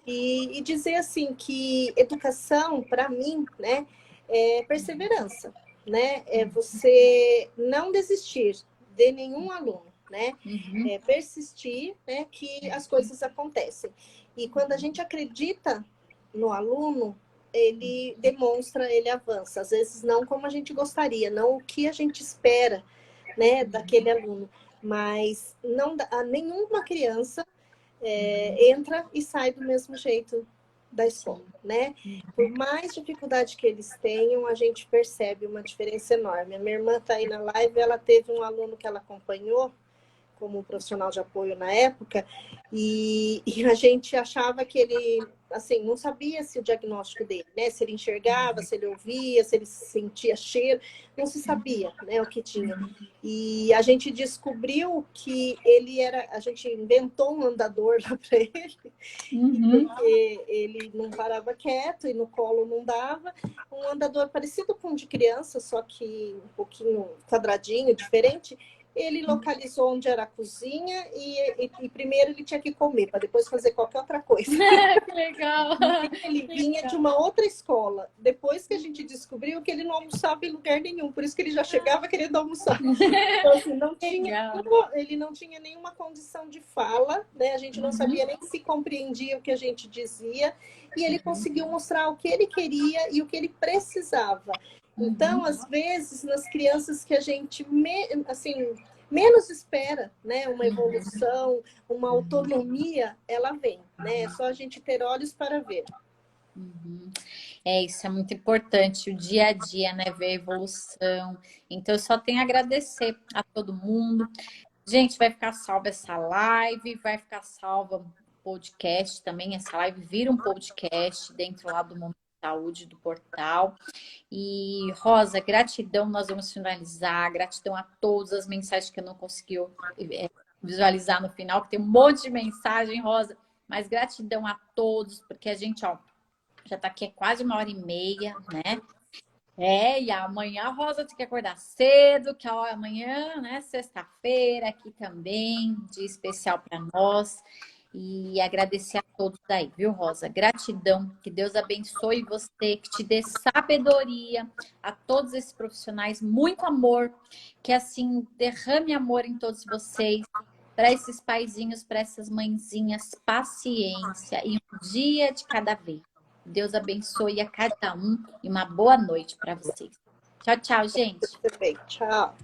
E dizer, assim, que educação, para mim, né, é perseverança, né? É você não desistir de nenhum aluno, né? É persistir, né, que as coisas acontecem. E quando a gente acredita no aluno, ele demonstra, ele avança. Às vezes não como a gente gostaria, não o que a gente espera, né, daquele aluno. Mas não nenhuma criança entra e sai do mesmo jeito da escola, né? Por mais dificuldade que eles tenham, a gente percebe uma diferença enorme. A minha irmã está aí na live, ela teve um aluno que ela acompanhou, como profissional de apoio na época, e a gente achava que ele, assim, não sabia se o diagnóstico dele, né? Se ele enxergava, se ele ouvia, se ele sentia cheiro, não se sabia, né, o que tinha. E a gente descobriu que ele era, a gente inventou um andador lá para ele, porque ele não parava quieto e no colo não dava. Um andador parecido com o de criança, só que um pouquinho quadradinho, diferente. Ele localizou onde era a cozinha e primeiro ele tinha que comer, para depois fazer qualquer outra coisa. Que legal! Ele vinha de uma outra escola. Depois que a gente descobriu que ele não almoçava em lugar nenhum, por isso que ele já chegava querendo almoçar. Então, assim, ele não tinha nenhuma condição de fala, né? A gente não sabia nem se compreendia o que a gente dizia, e ele conseguiu mostrar o que ele queria e o que ele precisava. Então, às vezes, nas crianças que a gente assim, menos espera, né, uma evolução, uma autonomia, ela vem, né? É só a gente ter olhos para ver. Isso é muito importante, o dia a dia, né? Ver a evolução. Então, eu só tenho a agradecer a todo mundo. Gente, vai ficar salva essa live, vai ficar salva o podcast também. Essa live vira um podcast dentro lá do Momento Saúde, do portal. E, Rosa, gratidão, nós vamos finalizar. Gratidão a todas as mensagens que eu não consegui visualizar no final, que tem um monte de mensagem, Rosa. Mas gratidão a todos, porque a gente, ó, já tá aqui quase 1h30, né? E amanhã a Rosa tem que acordar cedo, que ó, amanhã, né, sexta-feira, aqui também, dia especial para nós. E agradecer a todos aí, viu, Rosa? Gratidão, que Deus abençoe você, que te dê sabedoria a todos esses profissionais, muito amor, que assim derrame amor em todos vocês, para esses paizinhos, para essas mãezinhas, paciência e um dia de cada vez. Deus abençoe a cada um e uma boa noite para vocês. Tchau, tchau, gente. Você bem, tchau.